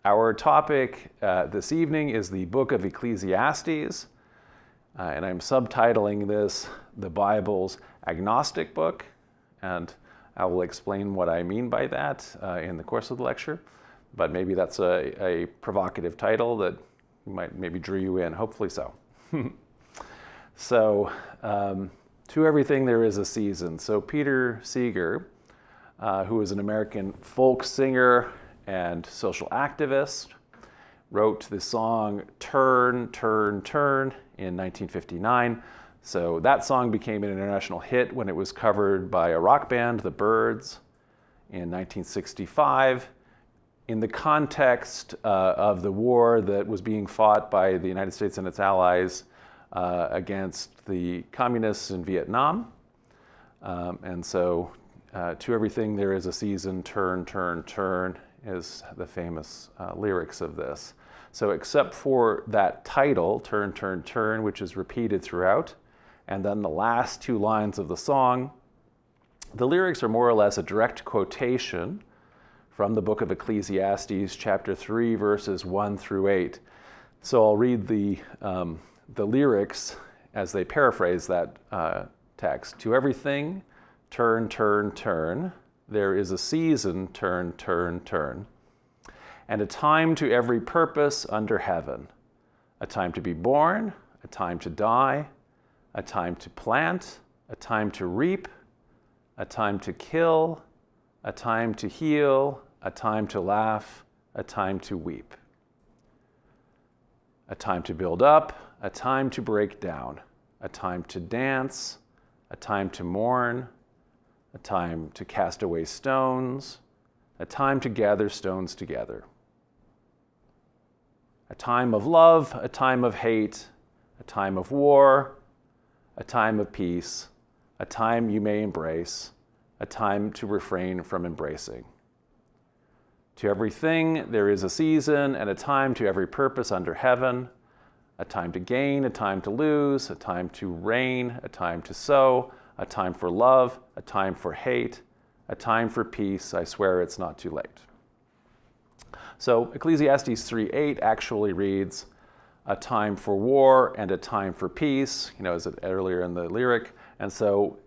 Our topic this evening is the Book of Ecclesiastes, and I'm subtitling this the Bible's Agnostic book, and I will explain what I mean by that in the course of the lecture, but maybe that's a provocative title that might maybe drew you in, hopefully so. So, to everything there is a season. So Peter Seeger, who is an American folk singer and social activist, wrote the song Turn, Turn, Turn in 1959. So that song became an international hit when it was covered by a rock band, The Byrds, in 1965, in the context of the war that was being fought by the United States and its allies against the communists in Vietnam. And so to everything there is a season, turn, turn, turn, is the famous lyrics of this. So except for that title, Turn, Turn, Turn, which is repeated throughout, and then the last two lines of the song, the lyrics are more or less a direct quotation from the Book of Ecclesiastes, chapter 3, verses 1 through 8. So I'll read the lyrics as they paraphrase that text. To everything, turn, turn, turn. There is a season, turn, turn, turn. And a time to every purpose under heaven. A time to be born, a time to die, a time to plant, a time to reap, a time to kill, a time to heal, a time to laugh, a time to weep. A time to build up, a time to break down, a time to dance, a time to mourn, a time to cast away stones, a time to gather stones together. A time of love, a time of hate, a time of war, a time of peace, a time you may embrace, a time to refrain from embracing. To everything there is a season and a time to every purpose under heaven, a time to gain, a time to lose, a time to reign, a time to sow, a time for love, a time for hate, a time for peace. I swear it's not too late. So Ecclesiastes 3:8 actually reads, a time for war and a time for peace, as earlier in the lyric. And so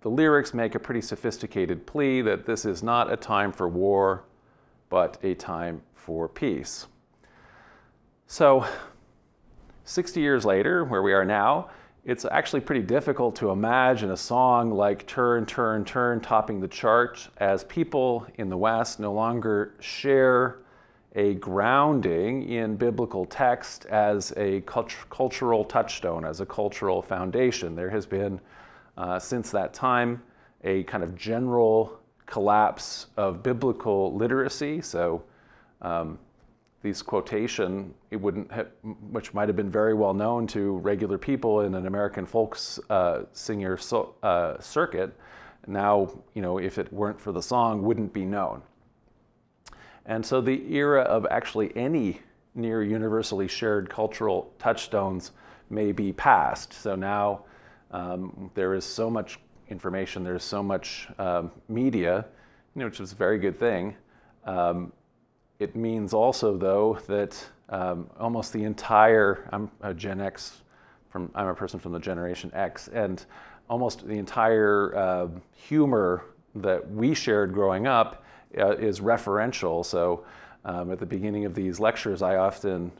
the lyrics make a pretty sophisticated plea that this is not a time for war, but a time for peace. So 60 years later, where we are now, it's actually pretty difficult to imagine a song like Turn, Turn, Turn topping the charts, as people in the West no longer share a grounding in biblical text as a cultural touchstone, as a cultural foundation. There has been, since that time, a kind of general collapse of biblical literacy. So these quotation, which might have been very well known to regular people in an American folk singer circuit, now, if it weren't for the song, wouldn't be known. And so the era of actually any near universally shared cultural touchstones may be past. So now there is so much information, there's so much media, which is a very good thing. It means also, though, that almost the entire, I'm a Gen X, I'm a person from the Generation X, and almost the entire humor that we shared growing up is referential. So at the beginning of these lectures, I often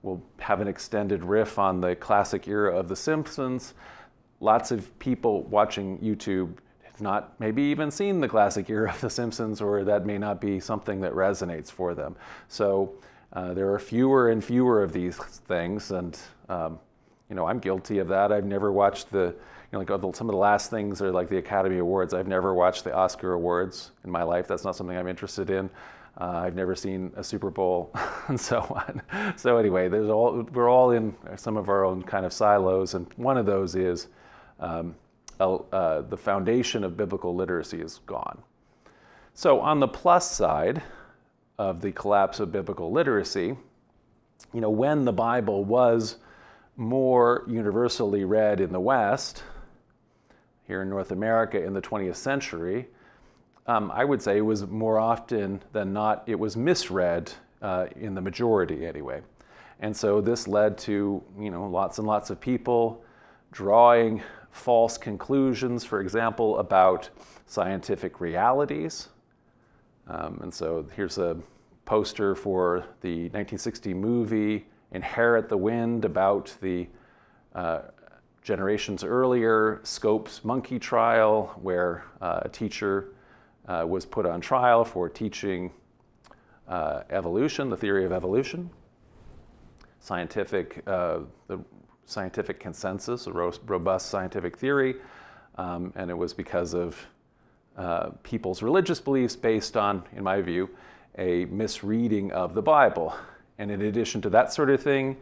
will have an extended riff on the classic era of The Simpsons. Lots of people watching YouTube have not maybe even seen the classic era of The Simpsons, or that may not be something that resonates for them. So there are fewer and fewer of these things, and I'm guilty of that. I've never watched some of the last things are like the Academy Awards. I've never watched the Oscar Awards in my life. That's not something I'm interested in. I've never seen a Super Bowl and so on. So anyway, we're all in some of our own kind of silos, and one of those is the foundation of biblical literacy is gone. So on the plus side of the collapse of biblical literacy, when the Bible was more universally read in the West, here in North America in the 20th century, I would say it was more often than not, it was misread in the majority anyway. And so this led to, lots and lots of people drawing false conclusions, for example, about scientific realities. And so here's a poster for the 1960 movie Inherit the Wind, about the generations earlier Scopes monkey trial, where a teacher was put on trial for teaching evolution, the theory of evolution, the scientific consensus, a robust scientific theory, and it was because of people's religious beliefs based on, in my view, a misreading of the Bible. And in addition to that sort of thing,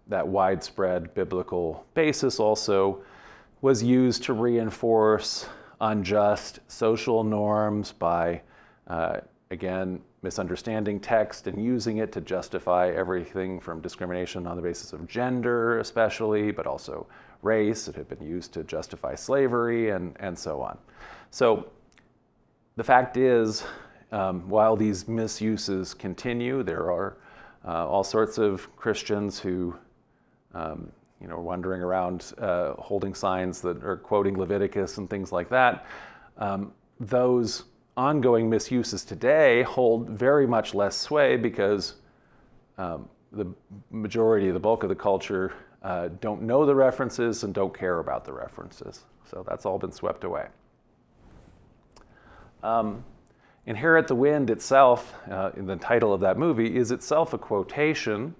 that widespread biblical basis also was used to reinforce unjust social norms by, again, misunderstanding text and using it to justify everything from discrimination on the basis of gender especially, but also race. It had been used to justify slavery and so on. So the fact is, while these misuses continue, there are all sorts of Christians who are wandering around holding signs that are quoting Leviticus and things like that. Those ongoing misuses today hold very much less sway because the majority, the bulk of the culture don't know the references and don't care about the references. So that's all been swept away. Inherit the Wind itself, in the title of that movie, is itself a quotation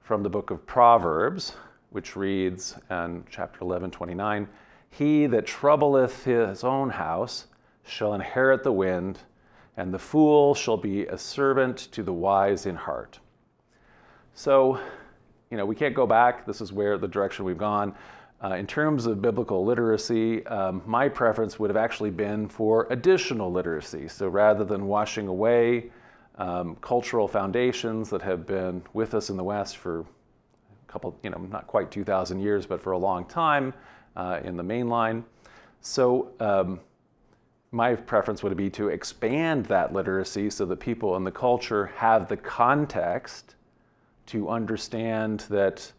from the Book of Proverbs, which reads in chapter 11:29, "He that troubleth his own house shall inherit the wind, and the fool shall be a servant to the wise in heart." So, we can't go back. This is where the direction we've gone. In terms of biblical literacy, my preference would have actually been for additional literacy. So rather than washing away cultural foundations that have been with us in the West for a couple, not quite 2,000 years, but for a long time in the mainline. So my preference would be to expand that literacy so that people in the culture have the context to understand that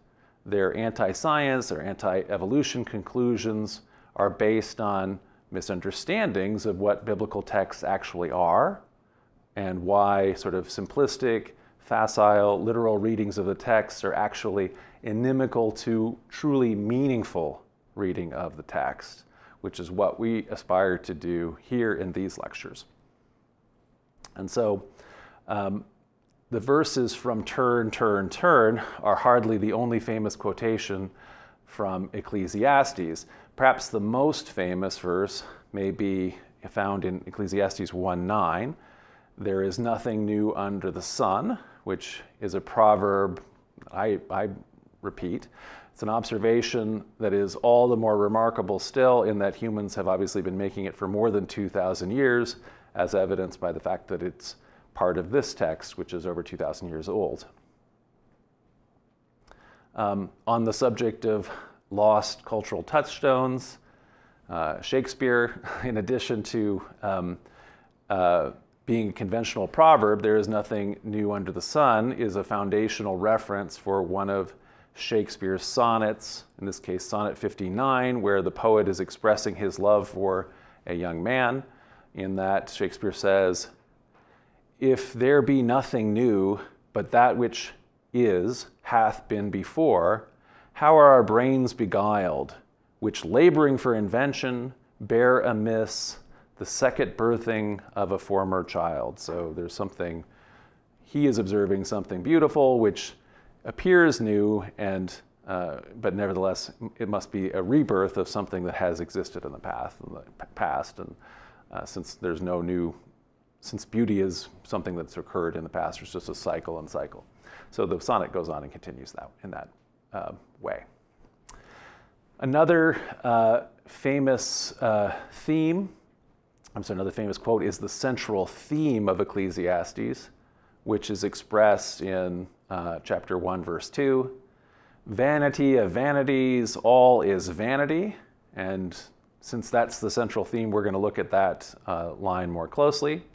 their anti-science or anti-evolution conclusions are based on misunderstandings of what biblical texts actually are and why sort of simplistic, facile, literal readings of the text are actually inimical to truly meaningful reading of the text, which is what we aspire to do here in these lectures. And so the verses from Turn, Turn, Turn are hardly the only famous quotation from Ecclesiastes. Perhaps the most famous verse may be found in Ecclesiastes 1:9. "There is nothing new under the sun," which is a proverb I repeat. It's an observation that is all the more remarkable still in that humans have obviously been making it for more than 2,000 years, as evidenced by the fact that it's part of this text, which is over 2,000 years old. On the subject of lost cultural touchstones, Shakespeare, in addition to being a conventional proverb, "There is nothing new under the sun," is a foundational reference for one of Shakespeare's sonnets, in this case Sonnet 59, where the poet is expressing his love for a young man. In that, Shakespeare says, "If there be nothing new, but that which is hath been before, how are our brains beguiled, which laboring for invention bear amiss the second birthing of a former child." So there's something, he is observing something beautiful, which appears new, and but nevertheless, it must be a rebirth of something that has existed in the past. And since there's no new, since beauty is something that's occurred in the past, it's just a cycle and cycle. So the sonnet goes on and continues that in that way. Another famous another famous quote is the central theme of Ecclesiastes, which is expressed in chapter 1, verse 2. "Vanity of vanities, all is vanity." And since that's the central theme, we're going to look at that line more closely.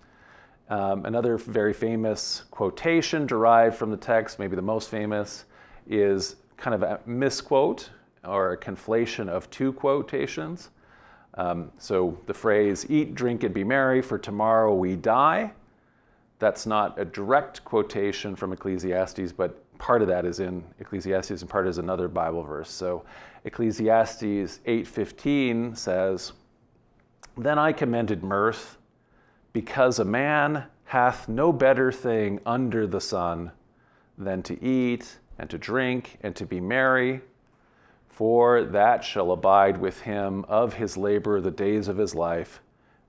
Another very famous quotation derived from the text, maybe the most famous, is kind of a misquote or a conflation of two quotations. So the phrase, "Eat, drink, and be merry, for tomorrow we die," that's not a direct quotation from Ecclesiastes, but part of that is in Ecclesiastes and part is another Bible verse. So Ecclesiastes 8:15 says, "Then I commended mirth, because a man hath no better thing under the sun than to eat and to drink and to be merry, for that shall abide with him of his labor the days of his life,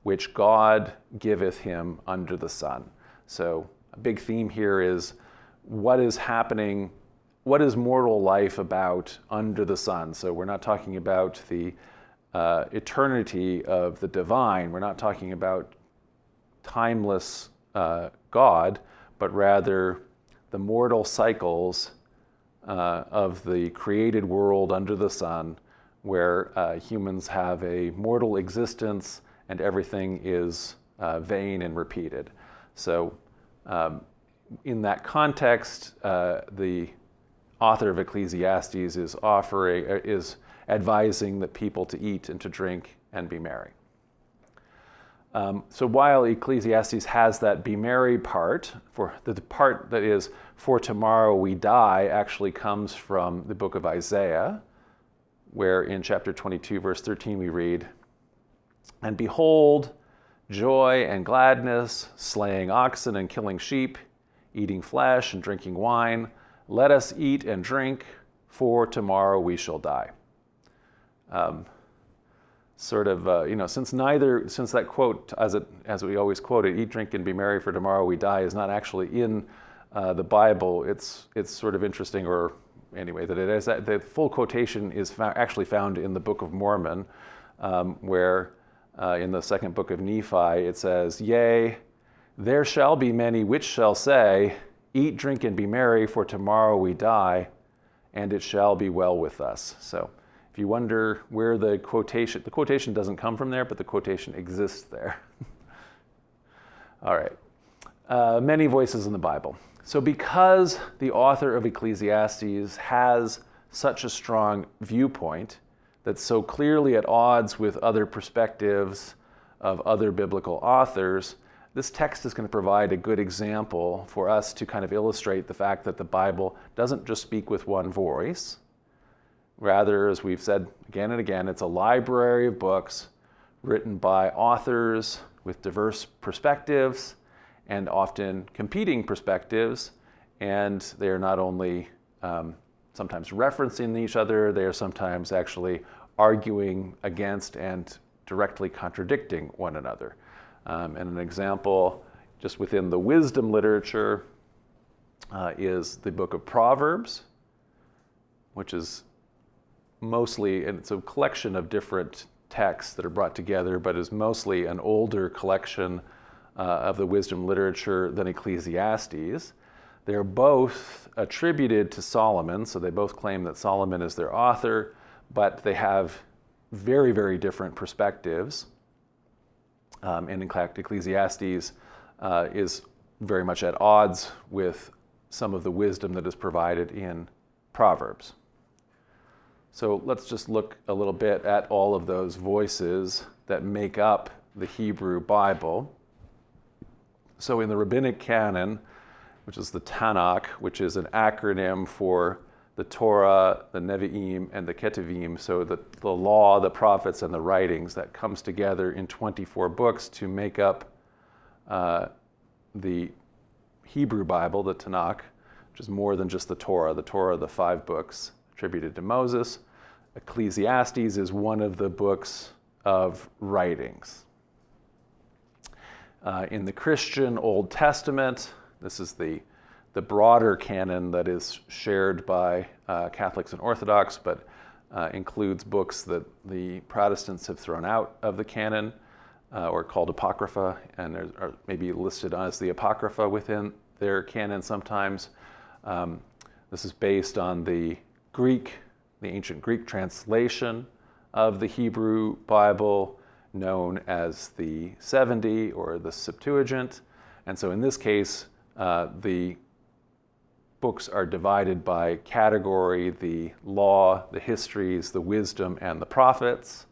which God giveth him under the sun." So a big theme here is what is happening, what is mortal life about under the sun? So we're not talking about the eternity of the divine. We're not talking about timeless God, but rather the mortal cycles of the created world under the sun, where humans have a mortal existence and everything is vain and repeated. So in that context, the author of Ecclesiastes is advising the people to eat and to drink and be merry. So while Ecclesiastes has that be merry part, for the part that is "for tomorrow we die" actually comes from the book of Isaiah, where in chapter 22, verse 13 we read, "And behold, joy and gladness, slaying oxen and killing sheep, eating flesh and drinking wine. Let us eat and drink, for tomorrow we shall die." Since that quote, as we always quote it, "Eat, drink, and be merry, for tomorrow we die," is not actually in the Bible. It's sort of interesting, or anyway, that it is. The full quotation is actually found in the Book of Mormon, where in the second book of Nephi it says, "Yea, there shall be many which shall say, Eat, drink, and be merry, for tomorrow we die, and it shall be well with us." So if you wonder where the quotation doesn't come from there, but the quotation exists there. All right. Many voices in the Bible. So because the author of Ecclesiastes has such a strong viewpoint that's so clearly at odds with other perspectives of other biblical authors, this text is going to provide a good example for us to kind of illustrate the fact that the Bible doesn't just speak with one voice. Rather, as we've said again and again, it's a library of books written by authors with diverse perspectives and often competing perspectives, and they are not only sometimes referencing each other, they are sometimes actually arguing against and directly contradicting one another. And an example just within the wisdom literature is the Book of Proverbs, which is mostly, and it's a collection of different texts that are brought together, but is mostly an older collection of the wisdom literature than Ecclesiastes. They're both attributed to Solomon, so they both claim that Solomon is their author, but they have very, very different perspectives. And in fact, Ecclesiastes is very much at odds with some of the wisdom that is provided in Proverbs. So let's just look a little bit at all of those voices that make up the Hebrew Bible. So in the rabbinic canon, which is the Tanakh, which is an acronym for the Torah, the Nevi'im, and the Ketuvim, so the law, the prophets, and the writings, that comes together in 24 books to make up the Hebrew Bible, the Tanakh, which is more than just the Torah, the 5 books attributed to Moses. Ecclesiastes is one of the books of writings. In the Christian Old Testament, this is the broader canon that is shared by Catholics and Orthodox, but includes books that the Protestants have thrown out of the canon, or called Apocrypha, and are maybe listed as the Apocrypha within their canon sometimes. This is based on the ancient Greek translation of the Hebrew Bible, known as the 70 or the Septuagint, And so in this case, the books are divided by category: the law, the histories, the wisdom, and the prophets.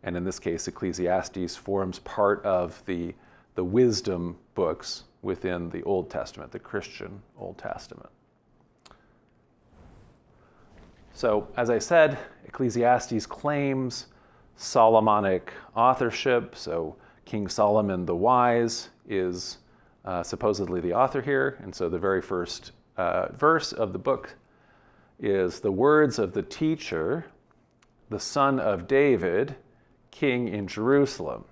And in this case, Ecclesiastes forms part of the wisdom books within the Old Testament, the Christian Old Testament. So, as I said, Ecclesiastes claims Solomonic authorship. So King Solomon the Wise is supposedly the author here. And so the very first verse of the book is the words of the teacher, the son of David, king in Jerusalem.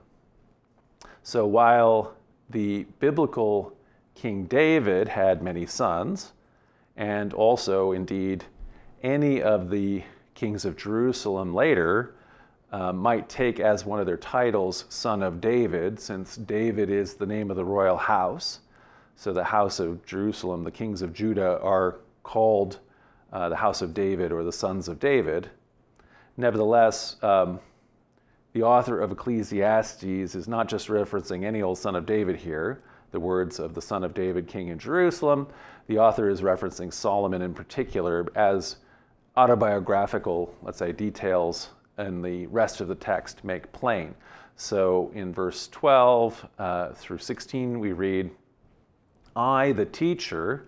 So while the biblical King David had many sons, and also indeed any of the kings of Jerusalem later might take as one of their titles son of David, since David is the name of the royal house. So the house of Jerusalem, the kings of Judah, are called the house of David or the sons of David. Nevertheless, the author of Ecclesiastes is not just referencing any old son of David here, the words of the son of David, king in Jerusalem. The author is referencing Solomon in particular as autobiographical, let's say, details and the rest of the text make plain. So in verse 12 through 16, we read, I, the teacher,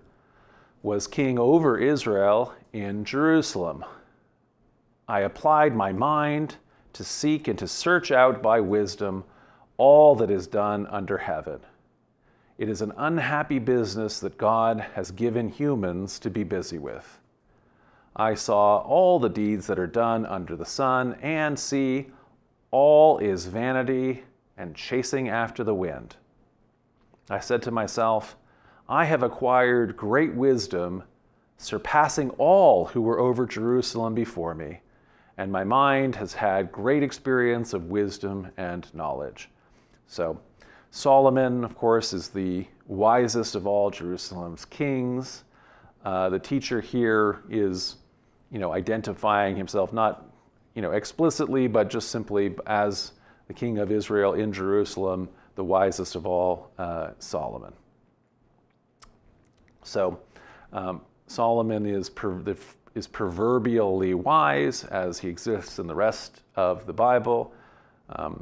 was king over Israel in Jerusalem. I applied my mind to seek and to search out by wisdom all that is done under heaven. It is an unhappy business that God has given humans to be busy with. I saw all the deeds that are done under the sun, and see, all is vanity and chasing after the wind. I said to myself, I have acquired great wisdom, surpassing all who were over Jerusalem before me, and my mind has had great experience of wisdom and knowledge. So Solomon, of course, is the wisest of all Jerusalem's kings. The teacher here is, identifying himself not, explicitly, but just simply as the king of Israel in Jerusalem, the wisest of all, Solomon. So Solomon is proverbially wise as he exists in the rest of the Bible.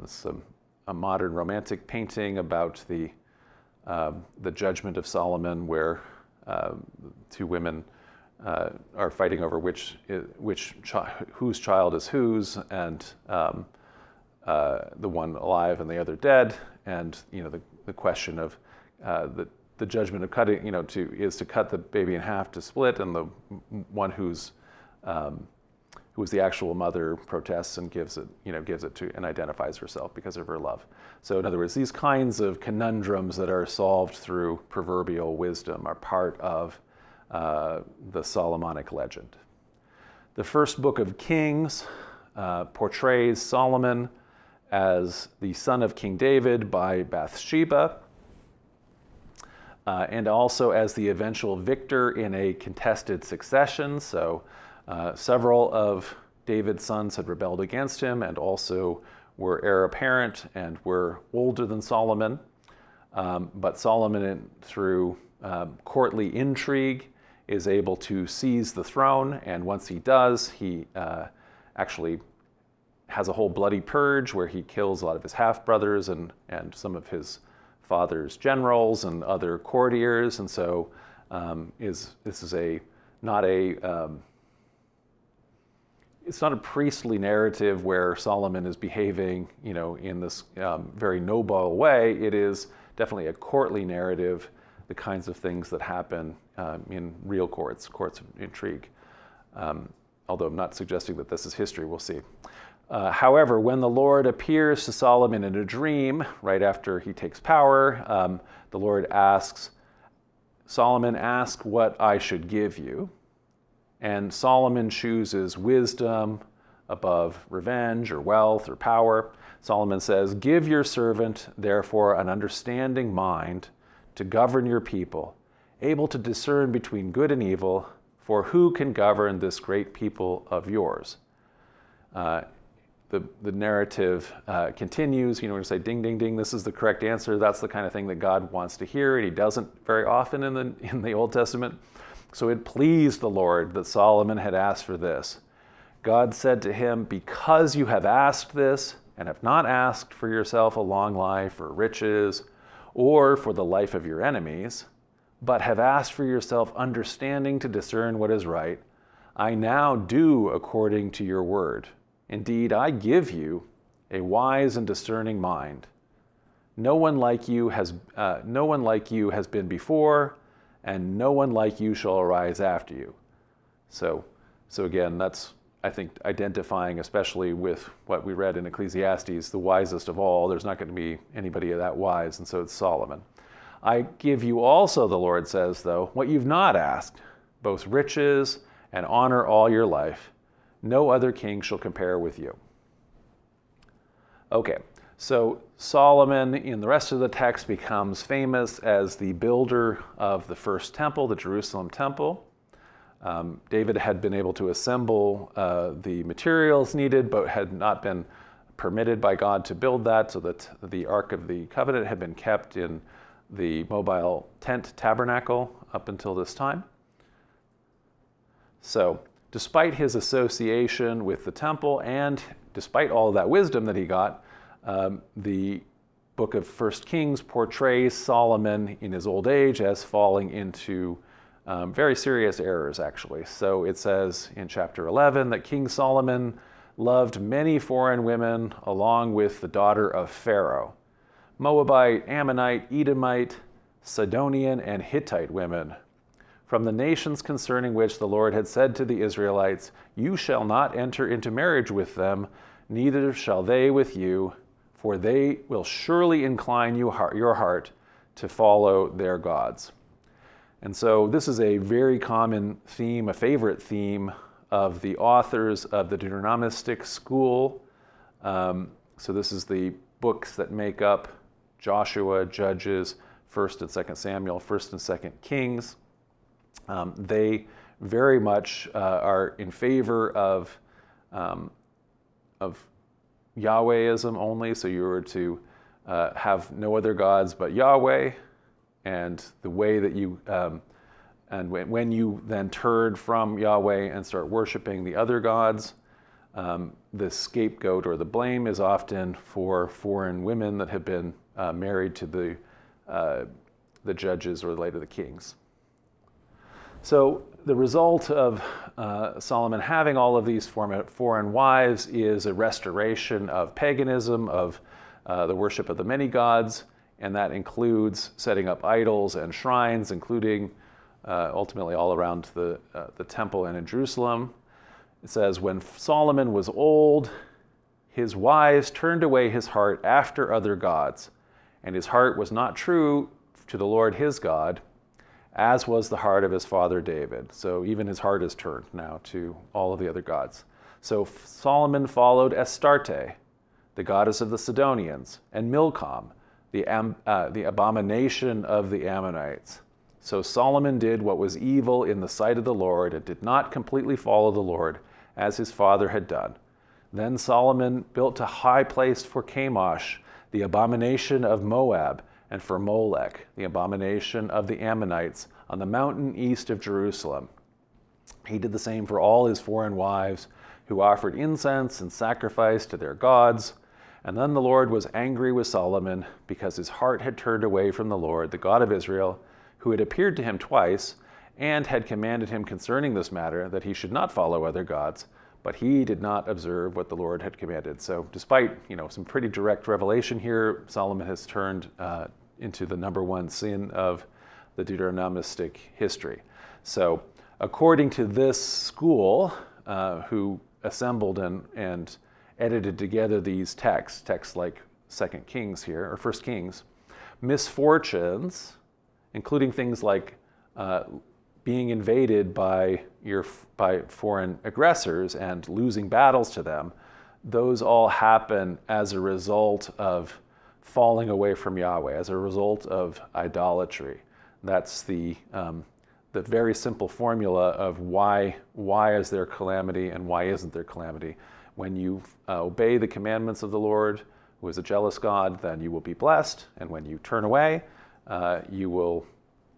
It's a modern romantic painting about the judgment of Solomon, where two women are fighting over whose child is whose, and the one alive and the other dead, and the question of the judgment of cutting, is to cut the baby in half to split, and the one who is the actual mother protests and gives it to and identifies herself because of her love. So in other words, these kinds of conundrums that are solved through proverbial wisdom are part of the Solomonic legend. The first book of Kings portrays Solomon as the son of King David by Bathsheba, and also as the eventual victor in a contested succession. So several of David's sons had rebelled against him and also were heir apparent and were older than Solomon. But Solomon, through courtly intrigue, is able to seize the throne. And once he does, he actually has a whole bloody purge where he kills a lot of his half-brothers and some of his father's generals and other courtiers. And so it's not a priestly narrative where Solomon is behaving, in this very noble way. It is definitely a courtly narrative, the kinds of things that happen in real courts of intrigue. Although I'm not suggesting that this is history, we'll see. However, when the Lord appears to Solomon in a dream, right after he takes power, the Lord asks, Solomon, ask what I should give you. And Solomon chooses wisdom above revenge or wealth or power. Solomon says, give your servant, therefore, an understanding mind to govern your people, able to discern between good and evil, for who can govern this great people of yours? the narrative continues. We're going to say, ding, ding, ding, this is the correct answer. That's the kind of thing that God wants to hear, and he doesn't very often in the Old Testament. So it pleased the Lord that Solomon had asked for this. God said to him, because you have asked this, and have not asked for yourself a long life or riches, or for the life of your enemies, but have asked for yourself understanding to discern what is right, I now do according to your word. Indeed, I give you a wise and discerning mind. No one like you has been before, and no one like you shall arise after you. So again, that's, I think, identifying, especially with what we read in Ecclesiastes, the wisest of all. There's not going to be anybody that wise, and so it's Solomon. I give you also, the Lord says, though, what you've not asked, both riches and honor all your life. No other king shall compare with you. Okay, so Solomon, in the rest of the text, becomes famous as the builder of the first temple, the Jerusalem temple. David had been able to assemble the materials needed, but had not been permitted by God to build that, so that the Ark of the Covenant had been kept in the mobile tent tabernacle up until this time. So, despite his association with the temple and despite all of that wisdom that he got, the book of 1 Kings portrays Solomon in his old age as falling into very serious errors, actually. So it says in chapter 11 that King Solomon loved many foreign women along with the daughter of Pharaoh, Moabite, Ammonite, Edomite, Sidonian, and Hittite women, from the nations concerning which the Lord had said to the Israelites, you shall not enter into marriage with them, neither shall they with you, for they will surely incline your heart to follow their gods. And so this is a very common theme, a favorite theme of the authors of the Deuteronomistic school. So this is the books that make up Joshua, Judges, 1st and 2nd Samuel, 1st and 2nd Kings. They very much are in favor of Yahwehism only. So you were to have no other gods but Yahweh, and the way that you and when you then turn from Yahweh and start worshiping the other gods, the scapegoat or the blame is often for foreign women that have been married to the judges or later the kings. So the result of Solomon having all of these foreign wives is a restoration of paganism, of the worship of the many gods, and that includes setting up idols and shrines, including ultimately all around the temple and in Jerusalem. It says, when Solomon was old, his wives turned away his heart after other gods, and his heart was not true to the Lord his God, as was the heart of his father David. So even his heart is turned now to all of the other gods. So Solomon followed Astarte, the goddess of the Sidonians, and Milcom, the abomination of the Ammonites. So Solomon did what was evil in the sight of the Lord and did not completely follow the Lord as his father had done. Then Solomon built a high place for Chemosh, the abomination of Moab, and for Molech, the abomination of the Ammonites, on the mountain east of Jerusalem. He did the same for all his foreign wives, who offered incense and sacrifice to their gods. And then the Lord was angry with Solomon, because his heart had turned away from the Lord, the God of Israel, who had appeared to him twice, and had commanded him concerning this matter, that he should not follow other gods, but he did not observe what the Lord had commanded. So despite some pretty direct revelation here, Solomon has turned into the number one sin of the Deuteronomistic history. So according to this school, who assembled and edited together these texts like 2nd Kings here, or 1st Kings, misfortunes, including things like being invaded by foreign aggressors and losing battles to them, those all happen as a result of falling away from Yahweh, as a result of idolatry. That's the very simple formula of why is there calamity and why isn't there calamity. When you obey the commandments of the Lord, who is a jealous God, then you will be blessed. And when you turn away, you will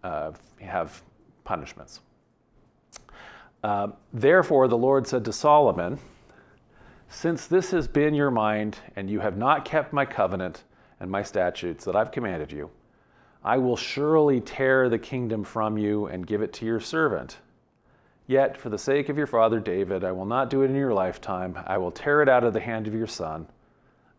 have punishments. Therefore, the Lord said to Solomon, since this has been your mind, and you have not kept my covenant and my statutes that I've commanded you, I will surely tear the kingdom from you and give it to your servant. Yet, for the sake of your father David, I will not do it in your lifetime. I will tear it out of the hand of your son.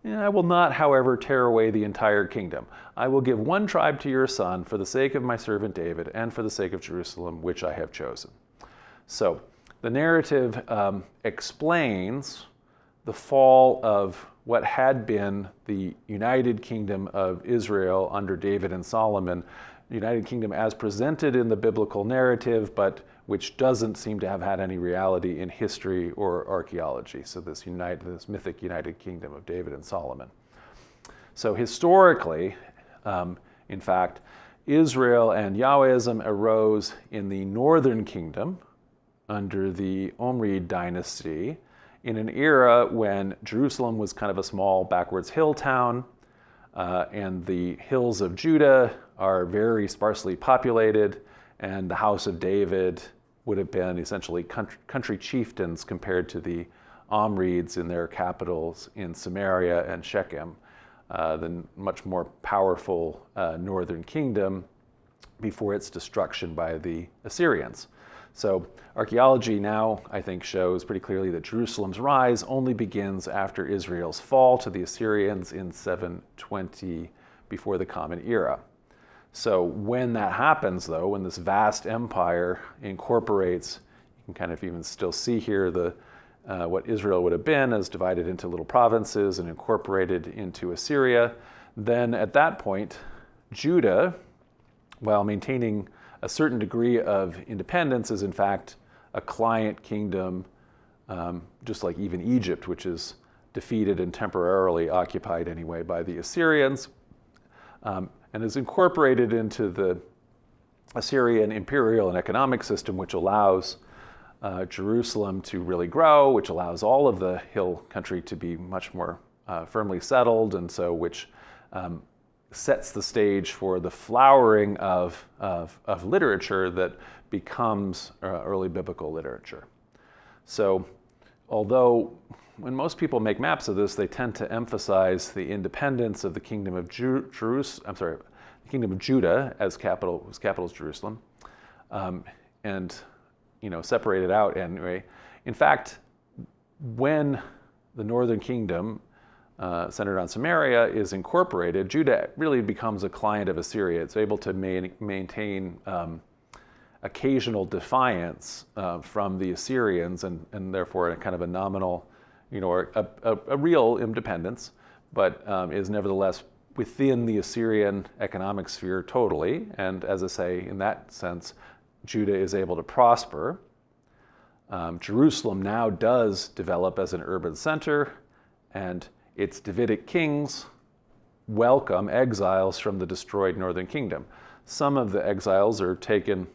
I will not, however, tear away the entire kingdom. I will give one tribe to your son for the sake of my servant David and for the sake of Jerusalem, which I have chosen. So the narrative explains the fall of what had been the United Kingdom of Israel under David and Solomon, the United Kingdom as presented in the biblical narrative, but which doesn't seem to have had any reality in history or archaeology. So this mythic United Kingdom of David and Solomon. So historically, in fact, Israel and Yahwism arose in the northern kingdom under the Omride dynasty, in an era when Jerusalem was kind of a small backwards hill town, and the hills of Judah are very sparsely populated, and the house of David would have been essentially country chieftains compared to the Omrides in their capitals in Samaria and Shechem, the much more powerful northern kingdom before its destruction by the Assyrians. So archaeology now, I think, shows pretty clearly that Jerusalem's rise only begins after Israel's fall to the Assyrians in 720 before the Common Era. So when that happens, though, when this vast empire incorporates, you can kind of even still see here what Israel would have been as divided into little provinces and incorporated into Assyria, then at that point, Judah, while maintaining a certain degree of independence, is in fact a client kingdom, just like even Egypt, which is defeated and temporarily occupied anyway by the Assyrians, and is incorporated into the Assyrian imperial and economic system, which allows Jerusalem to really grow, which allows all of the hill country to be much more firmly settled, and so which sets the stage for the flowering of literature that becomes early biblical literature. So although when most people make maps of this, they tend to emphasize the independence of the kingdom of the kingdom of Judah as capital, whose capital is Jerusalem, and separate it out anyway. In fact, when the northern kingdom centered on Samaria is incorporated, Judah really becomes a client of Assyria. It's able to maintain occasional defiance from the Assyrians, and therefore a kind of a nominal, or a real independence, but is nevertheless within the Assyrian economic sphere totally. And as I say, in that sense, Judah is able to prosper. Jerusalem now does develop as an urban center, and its Davidic kings welcome exiles from the destroyed northern kingdom. Some of the exiles are taken,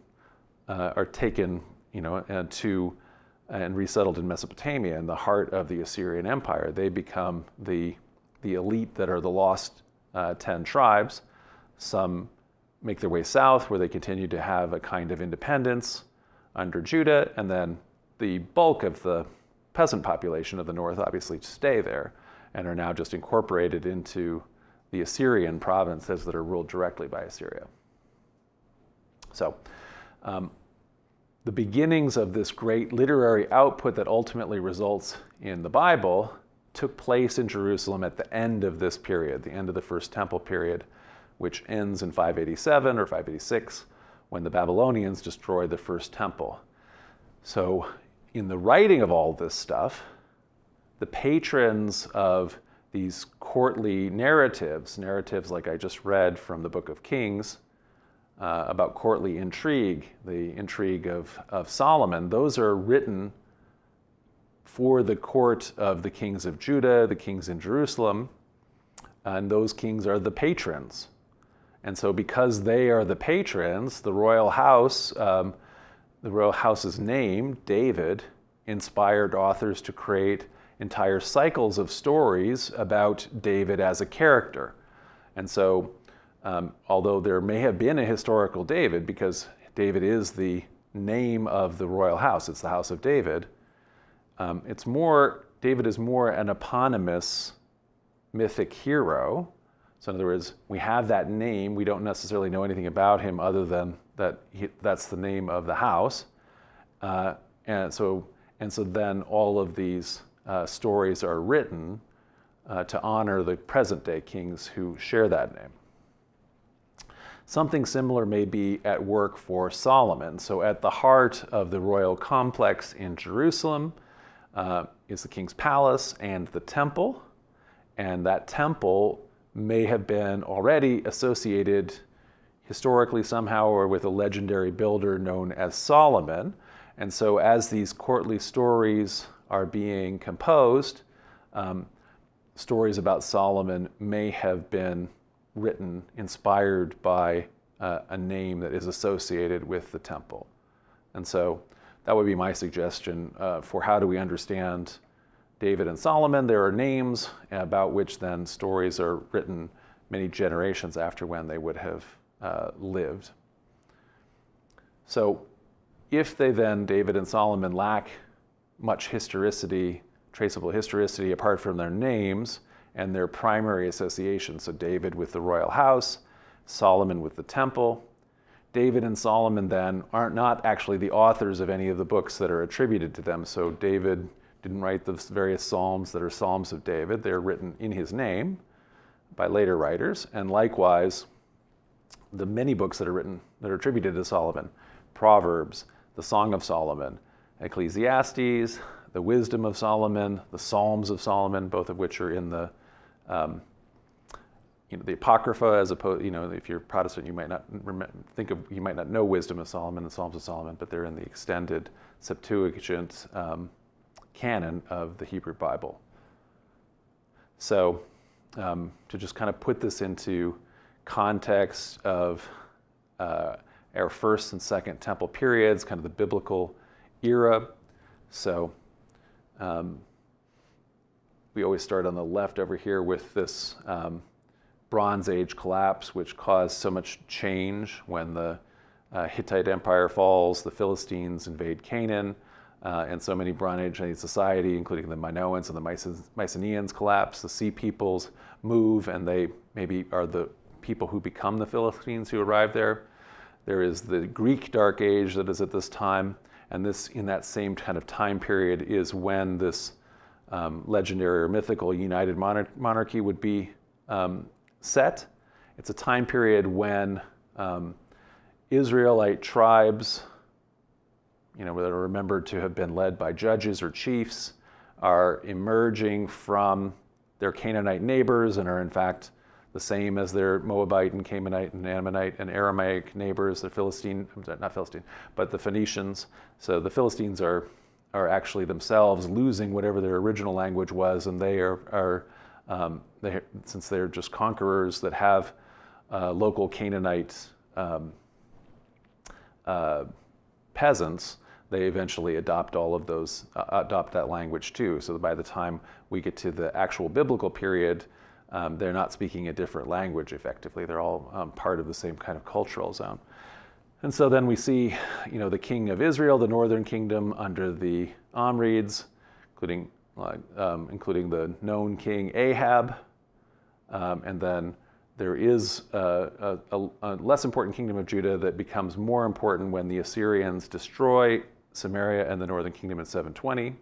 and resettled in Mesopotamia, in the heart of the Assyrian Empire. They become the elite that are the lost 10 tribes. Some make their way south, where they continue to have a kind of independence under Judah, and then the bulk of the peasant population of the north obviously stay there, and are now just incorporated into the Assyrian provinces that are ruled directly by Assyria. So the beginnings of this great literary output that ultimately results in the Bible took place in Jerusalem at the end of this period, the end of the First Temple period, which ends in 587 or 586, when the Babylonians destroy the First Temple. So in the writing of all this stuff, the patrons of these courtly narratives like I just read from the Book of Kings, about courtly intrigue, the intrigue of Solomon, those are written for the court of the kings of Judah, the kings in Jerusalem, and those kings are the patrons. And so because they are the patrons, the royal house's name, David, inspired authors to create entire cycles of stories about David as a character. And so, although there may have been a historical David, because David is the name of the royal house, it's the house of David, David is more an eponymous mythic hero. So in other words, we have that name, we don't necessarily know anything about him other than that's the name of the house. And so then all of these stories are written to honor the present day kings who share that name. Something similar may be at work for Solomon. So at the heart of the royal complex in Jerusalem is the king's palace and the temple. And that temple may have been already associated historically somehow or with a legendary builder known as Solomon. And so as these courtly stories are being composed, stories about Solomon may have been written inspired by a name that is associated with the temple. And so that would be my suggestion for how do we understand David and Solomon. There are names about which then stories are written many generations after when they would have lived. So if they then, David and Solomon, lack much historicity, traceable historicity apart from their names and their primary association, so David with the royal house, Solomon with the temple, David and Solomon then are not actually the authors of any of the books that are attributed to them. So David didn't write the various psalms that are Psalms of David. They're written in his name by later writers. And likewise, the many books that are written that are attributed to Solomon, Proverbs, the Song of Solomon, Ecclesiastes, the Wisdom of Solomon, the Psalms of Solomon, both of which are in the the Apocrypha, as opposed, if you're Protestant, you might not you might not know Wisdom of Solomon and Psalms of Solomon, but they're in the extended Septuagint canon of the Hebrew Bible. So to just kind of put this into context of our first and second temple periods, kind of the biblical era. So we always start on the left over here with this Bronze Age collapse, which caused so much change when the Hittite Empire falls, the Philistines invade Canaan, and so many Bronze Age society, including the Minoans and the Mycenaeans, collapse. The Sea Peoples move, and they maybe are the people who become the Philistines who arrive there. There is the Greek Dark Age that is at this time, and this, in that same kind of time period, is when this legendary or mythical united monarchy would be set. It's a time period when Israelite tribes, that are remembered to have been led by judges or chiefs, are emerging from their Canaanite neighbors and are in fact the same as their Moabite and Canaanite and Ammonite and Aramaic neighbors, the the Phoenicians. So the Philistines are actually themselves losing whatever their original language was, and they are since they're just conquerors that have local Canaanite peasants, they eventually adopt that language too. So by the time we get to the actual biblical period, they're not speaking a different language effectively. They're all part of the same kind of cultural zone. And so then we see, the king of Israel, the northern kingdom under the Omrids, including the known king Ahab. And then there is a less important kingdom of Judah that becomes more important when the Assyrians destroy Samaria and the northern kingdom in 720.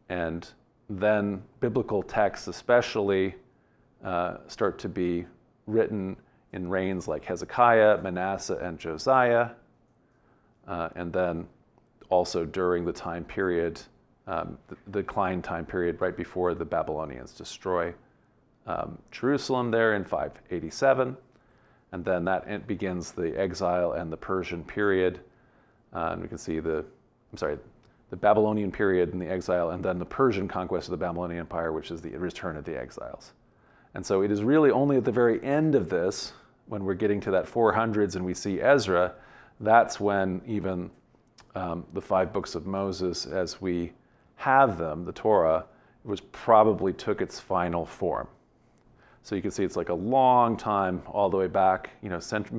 And then biblical texts especially start to be written in reigns like Hezekiah, Manasseh, and Josiah. And then also during the time period, the decline time period right before the Babylonians destroy Jerusalem there in 587. And then that begins the exile and the Persian period. And we can see the Babylonian period and the exile, and then the Persian conquest of the Babylonian Empire, which is the return of the exiles. And so it is really only at the very end of this, when we're getting to that 400s and we see Ezra, that's when even the 5 books of Moses, as we have them, the Torah, was probably took its final form. So you can see it's like a long time, all the way back,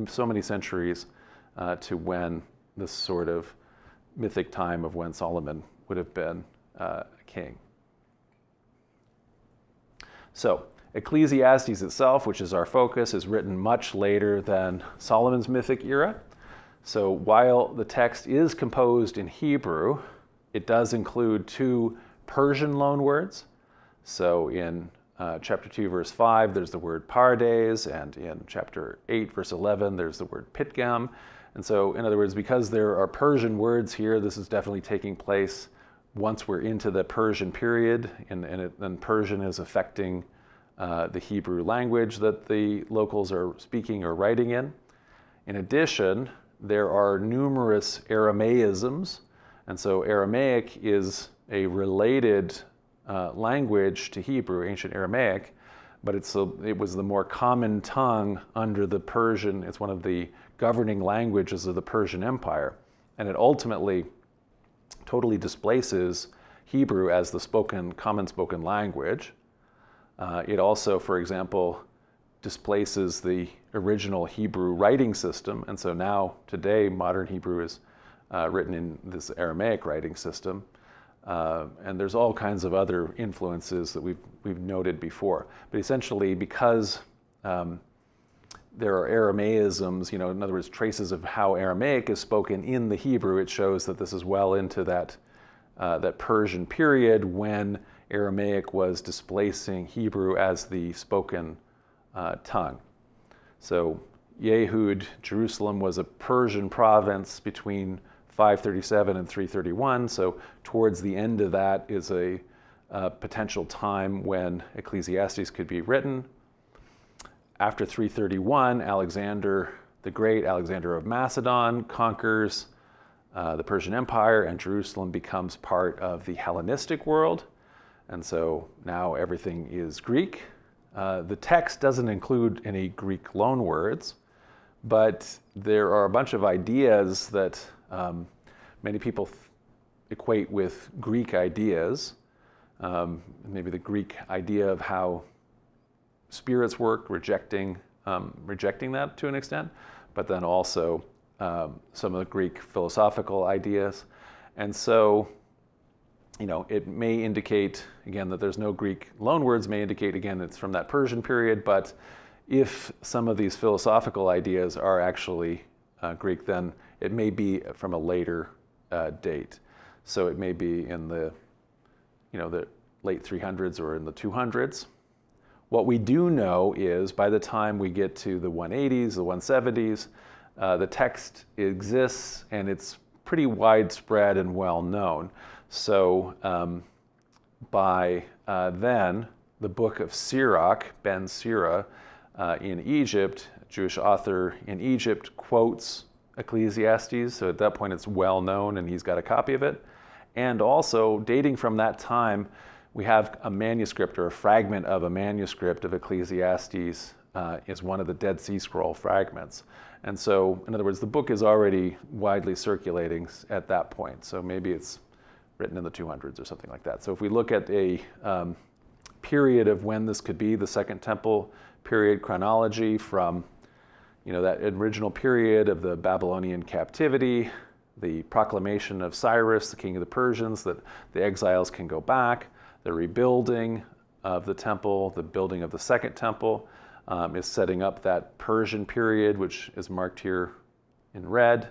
so many centuries to when this sort of mythic time of when Solomon would have been a king. So Ecclesiastes itself, which is our focus, is written much later than Solomon's mythic era. So while the text is composed in Hebrew, it does include 2 Persian loanwords. So in chapter 2, verse 5, there's the word pardes, and in chapter 8, verse 11, there's the word pitgam. And so, in other words, because there are Persian words here, this is definitely taking place once we're into the Persian period, and Persian is affecting the Hebrew language that the locals are speaking or writing in. In addition, there are numerous Aramaisms, and so Aramaic is a related language to Hebrew, ancient Aramaic, but it was the more common tongue under the Persian. It's one of the governing languages of the Persian Empire, and it ultimately totally displaces Hebrew as the common spoken language. It also, for example, displaces the original Hebrew writing system, and so now, today, modern Hebrew is written in this Aramaic writing system. And there's all kinds of other influences that we've noted before. But essentially, because there are Aramaisms, in other words, traces of how Aramaic is spoken in the Hebrew, it shows that this is well into that Persian period when Aramaic was displacing Hebrew as the spoken tongue. So Yehud, Jerusalem, was a Persian province between 537 and 331, so towards the end of that is a potential time when Ecclesiastes could be written. After 331, Alexander the Great, Alexander of Macedon, conquers the Persian Empire, and Jerusalem becomes part of the Hellenistic world, and so now everything is Greek. The text doesn't include any Greek loanwords, but there are a bunch of ideas that many people equate with Greek ideas, maybe the Greek idea of how spirits work, rejecting that to an extent, but then also some of the Greek philosophical ideas. And so, it may indicate, again, that there's no Greek loanwords, may indicate, again, it's from that Persian period, but if some of these philosophical ideas are actually Greek, then it may be from a later date. So it may be in the late 300s or in the 200s. What we do know is by the time we get to the 180s, the 170s, the text exists and it's pretty widespread and well known. So by then, the book of Sirach, Ben Sira, in Egypt, a Jewish author in Egypt, quotes Ecclesiastes, so at that point it's well known and he's got a copy of it. And also, dating from that time, we have a manuscript or a fragment of a manuscript of Ecclesiastes is one of the Dead Sea Scroll fragments. And so, in other words, the book is already widely circulating at that point. So maybe it's written in the 200s or something like that. So if we look at a period of when this could be, the Second Temple period chronology from that original period of the Babylonian captivity, the proclamation of Cyrus, the king of the Persians, that the exiles can go back, the rebuilding of the temple, the building of the Second Temple is setting up that Persian period, which is marked here in red.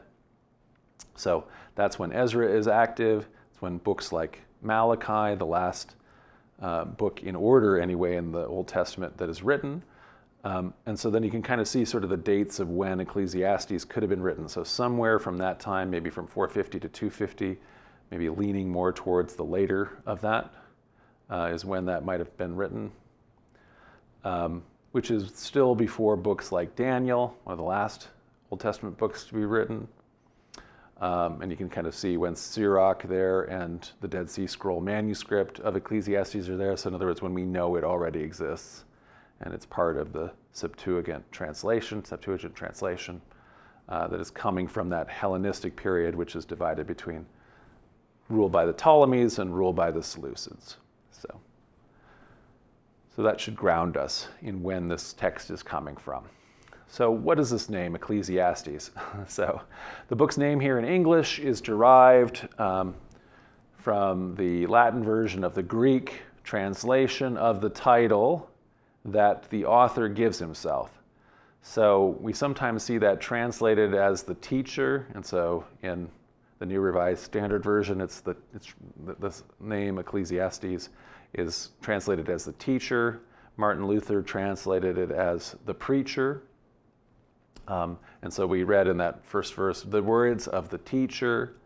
So that's when Ezra is active. It's when books like Malachi, the last book in order anyway in the Old Testament that is written. And so then you can kind of see sort of the dates of when Ecclesiastes could have been written. So somewhere from that time, maybe from 450 to 250, maybe leaning more towards the later of that is when that might have been written, which is still before books like Daniel, one of the last Old Testament books to be written. And you can kind of see when Sirach there and the Dead Sea Scroll manuscript of Ecclesiastes are there. So in other words, when we know it already exists. And it's part of the Septuagint translation that is coming from that Hellenistic period, which is divided between rule by the Ptolemies and rule by the Seleucids. So So that should ground us in when this text is coming from. So what is this name, Ecclesiastes? So the book's name here in English is derived from the Latin version of the Greek translation of the title that the author gives himself. So we sometimes see that translated as the teacher, and so in the New Revised Standard Version, this name Ecclesiastes is translated as the teacher. Martin Luther translated it as the preacher. And so we read in that first verse, the words of the teacher,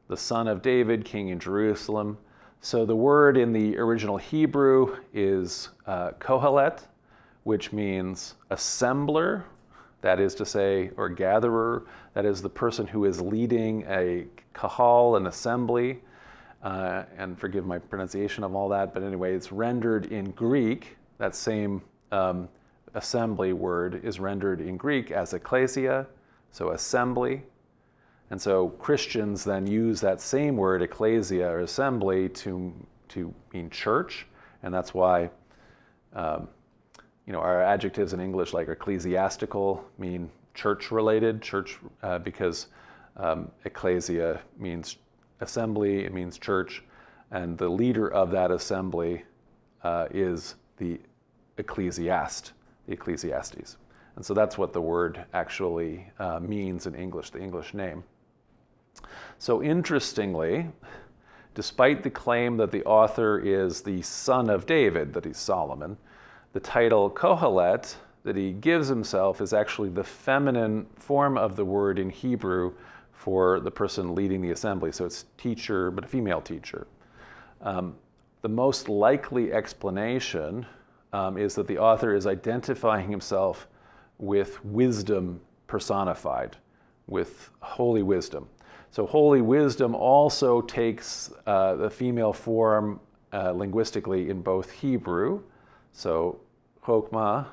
the son of David, king in Jerusalem. So the word in the original Hebrew is kohelet, which means assembler, that is to say, or gatherer. That is the person who is leading a kahal, an assembly. And forgive my pronunciation of all that, but anyway, it's rendered in Greek. That same assembly word is rendered in Greek as ecclesia, so assembly. And so Christians then use that same word, ecclesia or assembly, to mean church, and that's why our adjectives in English like ecclesiastical mean church-related, because ecclesia means assembly, it means church, and the leader of that assembly is the Ecclesiastes. And so that's what the word actually means in English, the English name. So interestingly, despite the claim that the author is the son of David, that he's Solomon, the title Kohelet that he gives himself is actually the feminine form of the word in Hebrew for the person leading the assembly. So it's teacher, but a female teacher. The most likely explanation is that the author is identifying himself with wisdom personified, with holy wisdom. So holy wisdom also takes the female form linguistically in both Hebrew, so chokmah,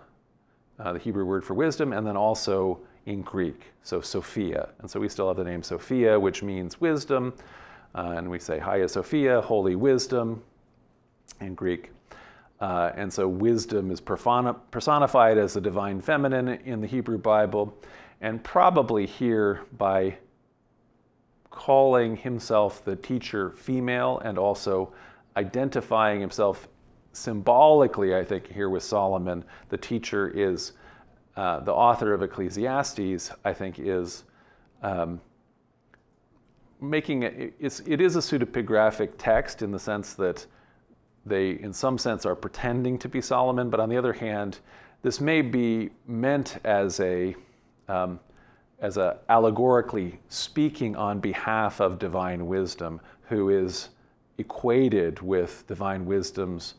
the Hebrew word for wisdom, and then also in Greek, so Sophia. And so we still have the name Sophia, which means wisdom, and we say Hagia Sophia, holy wisdom in Greek. And so wisdom is personified as the divine feminine in the Hebrew Bible, and probably here by calling himself the teacher female and also identifying himself symbolically, I think, here with Solomon. The teacher is the author of Ecclesiastes, I think, is making it is a pseudepigraphic text in the sense that they, in some sense, are pretending to be Solomon, but on the other hand, this may be meant as a allegorically speaking on behalf of divine wisdom, who is equated with divine wisdom's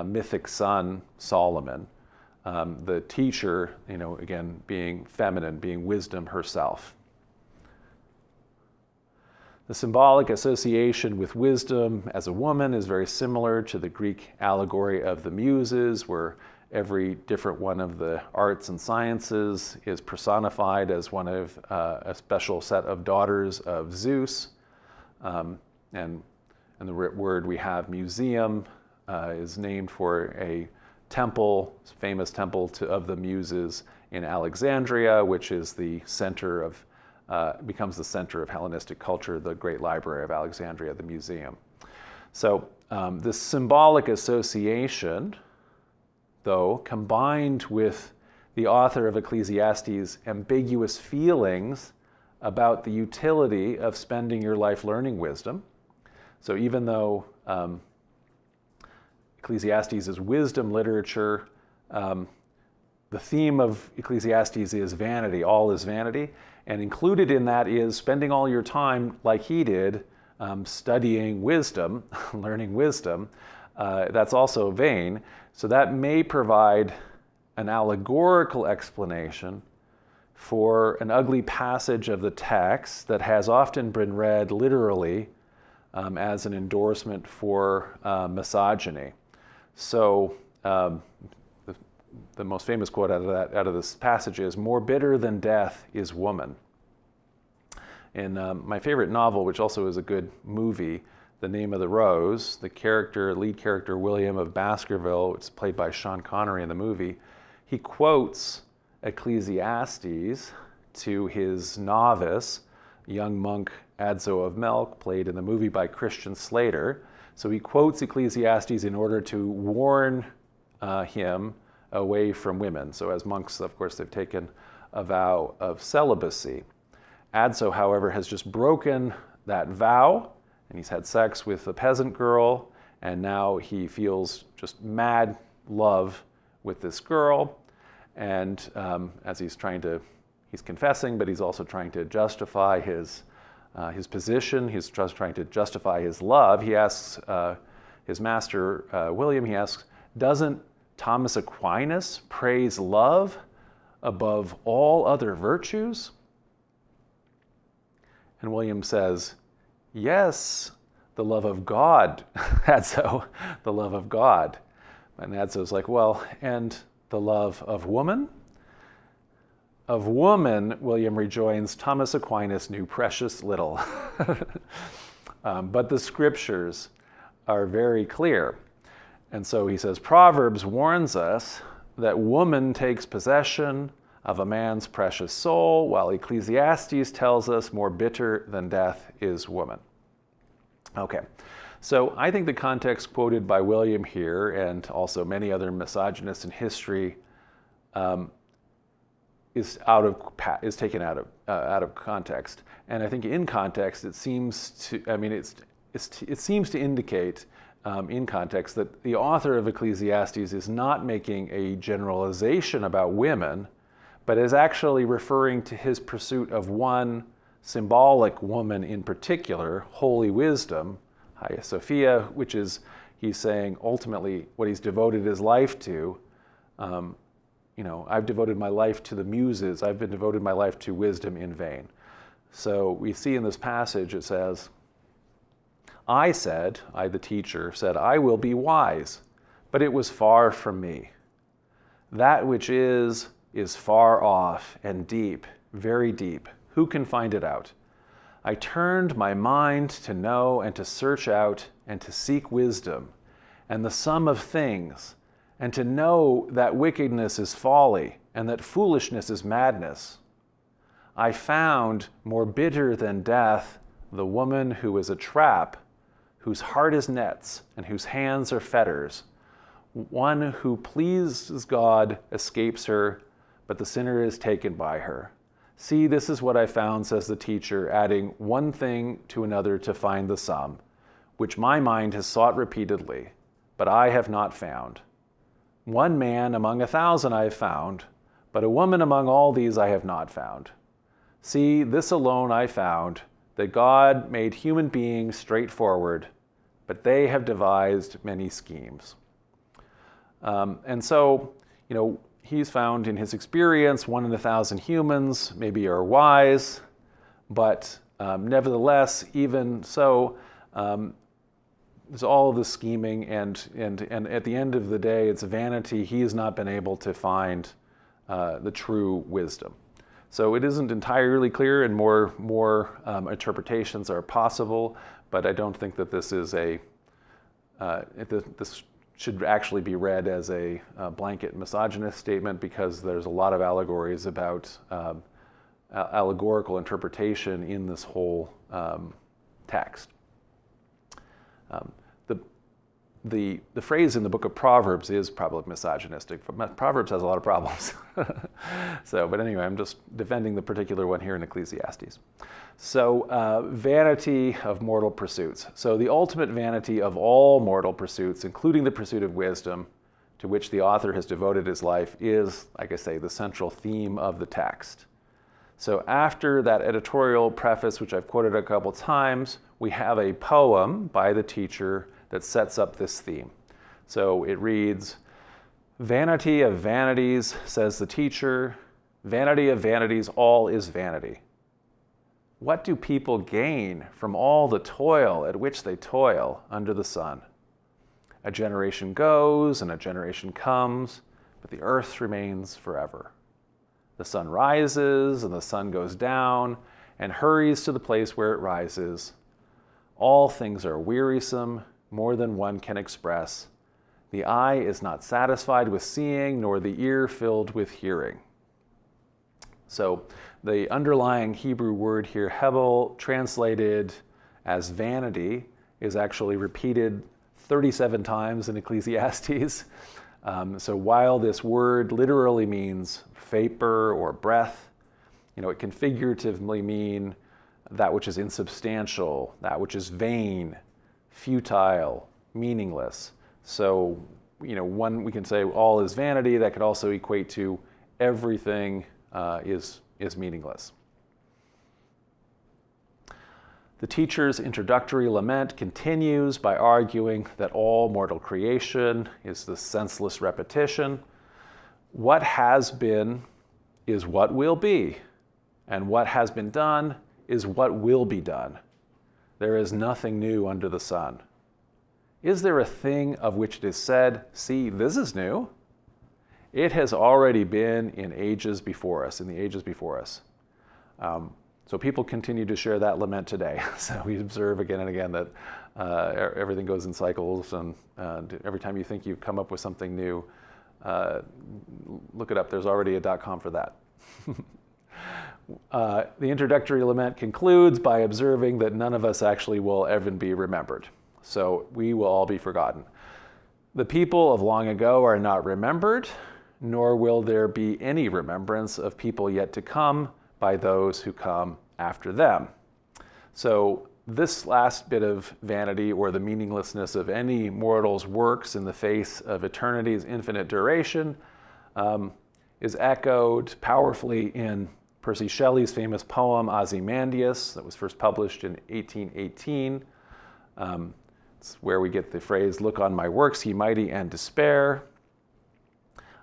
mythic son, Solomon. The teacher, again, being feminine, being wisdom herself. The symbolic association with wisdom as a woman is very similar to the Greek allegory of the Muses, where every different one of the arts and sciences is personified as one of a special set of daughters of Zeus. And the word we have, museum, is named for a temple, famous temple of the Muses in Alexandria, which is the center of becomes the center of Hellenistic culture, the great library of Alexandria, the museum. So this symbolic association, though, combined with the author of Ecclesiastes' ambiguous feelings about the utility of spending your life learning wisdom. So even though Ecclesiastes is wisdom literature, the theme of Ecclesiastes is vanity, all is vanity. And included in that is spending all your time, like he did, studying wisdom, learning wisdom. That's also vain. So that may provide an allegorical explanation for an ugly passage of the text that has often been read literally as an endorsement for misogyny. So the most famous quote out of this passage is, "More bitter than death is woman." In my favorite novel, which also is a good movie, The Name of the Rose, the lead character William of Baskerville, it's played by Sean Connery in the movie, he quotes Ecclesiastes to his novice, young monk Adzo of Melk, played in the movie by Christian Slater. So he quotes Ecclesiastes in order to warn him away from women. So as monks, of course, they've taken a vow of celibacy. Adzo, however, has just broken that vow, and he's had sex with a peasant girl, and now he feels just mad love with this girl. And as he's confessing, but he's also trying to justify his position. He's just trying to justify his love. He asks his master, William, he asks, doesn't Thomas Aquinas praise love above all other virtues? And William says, yes, the love of God, Adzo, the love of God. And Adzo's like, well, and the love of woman? Of woman, William rejoins, Thomas Aquinas knew precious little. But the scriptures are very clear. And so he says, Proverbs warns us that woman takes possession of a man's precious soul, while Ecclesiastes tells us more bitter than death is woman. Okay, so I think the context quoted by William here, and also many other misogynists in history, is taken out of context. And I think in context, it seems to, it seems to indicate in context that the author of Ecclesiastes is not making a generalization about women, but is actually referring to his pursuit of one symbolic woman in particular, holy wisdom, Hagia Sophia, which is, he's saying, ultimately what he's devoted his life to. I've devoted my life to the muses. I've been devoted my life to wisdom in vain. So we see in this passage, it says, I, the teacher, said, I will be wise, but it was far from me. That which is far off and deep, very deep. Who can find it out? I turned my mind to know and to search out and to seek wisdom and the sum of things, and to know that wickedness is folly and that foolishness is madness. I found more bitter than death the woman who is a trap, whose heart is nets and whose hands are fetters. One who pleases God escapes her, but the sinner is taken by her. See, this is what I found, says the teacher, adding one thing to another to find the sum, which my mind has sought repeatedly, but I have not found. One man among 1,000 I have found, but a woman among all these I have not found. See, this alone I found, that God made human beings straightforward, but they have devised many schemes. And so, he's found in his experience 1 in 1,000 humans maybe are wise, but nevertheless, even so, there's all of the scheming, and at the end of the day, it's vanity. He has not been able to find the true wisdom. So it isn't entirely clear, and more interpretations are possible, but I don't think that this is this should actually be read as a blanket misogynist statement, because there's a lot of allegories about allegorical interpretation in this whole text. The phrase in the Book of Proverbs is probably misogynistic. Proverbs has a lot of problems. But anyway, I'm just defending the particular one here in Ecclesiastes. So vanity of mortal pursuits. So the ultimate vanity of all mortal pursuits, including the pursuit of wisdom, to which the author has devoted his life, is, like I say, the central theme of the text. So after that editorial preface, which I've quoted a couple times, we have a poem by the teacher that sets up this theme. So it reads, Vanity of vanities, says the teacher, vanity of vanities, all is vanity. What do people gain from all the toil at which they toil under the sun? A generation goes and a generation comes, but the earth remains forever. The sun rises and the sun goes down and hurries to the place where it rises. All things are wearisome, more than one can express. The eye is not satisfied with seeing, nor the ear filled with hearing. So the underlying Hebrew word here, hebel, translated as vanity, is actually repeated 37 times in Ecclesiastes. So while this word literally means vapor or breath, it can figuratively mean that which is insubstantial, that which is vain, futile, meaningless. So, we can say all is vanity. That could also equate to everything is meaningless. The teacher's introductory lament continues by arguing that all mortal creation is the senseless repetition. What has been is what will be, and what has been done is what will be done. There is nothing new under the sun. Is there a thing of which it is said, see, this is new? It has already been in the ages before us. So people continue to share that lament today. So we observe again and again that everything goes in cycles, and every time you think you've come up with something new, look it up. There's already a .com for that. The introductory lament concludes by observing that none of us actually will ever be remembered. So we will all be forgotten. The people of long ago are not remembered, nor will there be any remembrance of people yet to come by those who come after them. So this last bit of vanity, or the meaninglessness of any mortal's works in the face of eternity's infinite duration, is echoed powerfully in Percy Shelley's famous poem Ozymandias, that was first published in 1818. It's where we get the phrase, look on my works, ye mighty, and despair.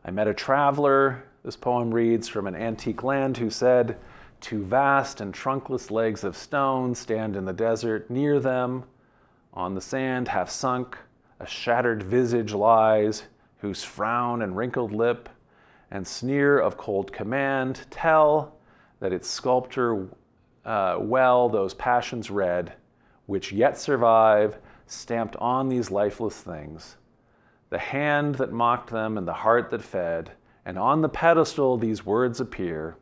I met a traveler, this poem reads, from an antique land who said, two vast and trunkless legs of stone stand in the desert. Near them, on the sand half sunk, a shattered visage lies, whose frown and wrinkled lip and sneer of cold command tell that its sculptor well those passions read, which yet survive, stamped on these lifeless things. The hand that mocked them and the heart that fed, and on the pedestal these words appear.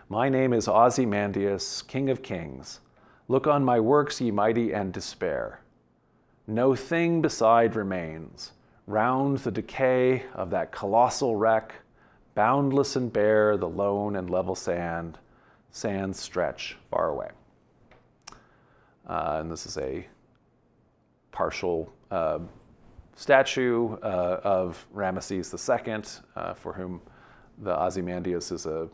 My name is Ozymandias, King of Kings. Look on my works, ye mighty, and despair. No thing beside remains. Round the decay of that colossal wreck, boundless and bare, the lone and level sands stretch far away. And this is a partial statue of Ramesses II, for whom the Ozymandias is a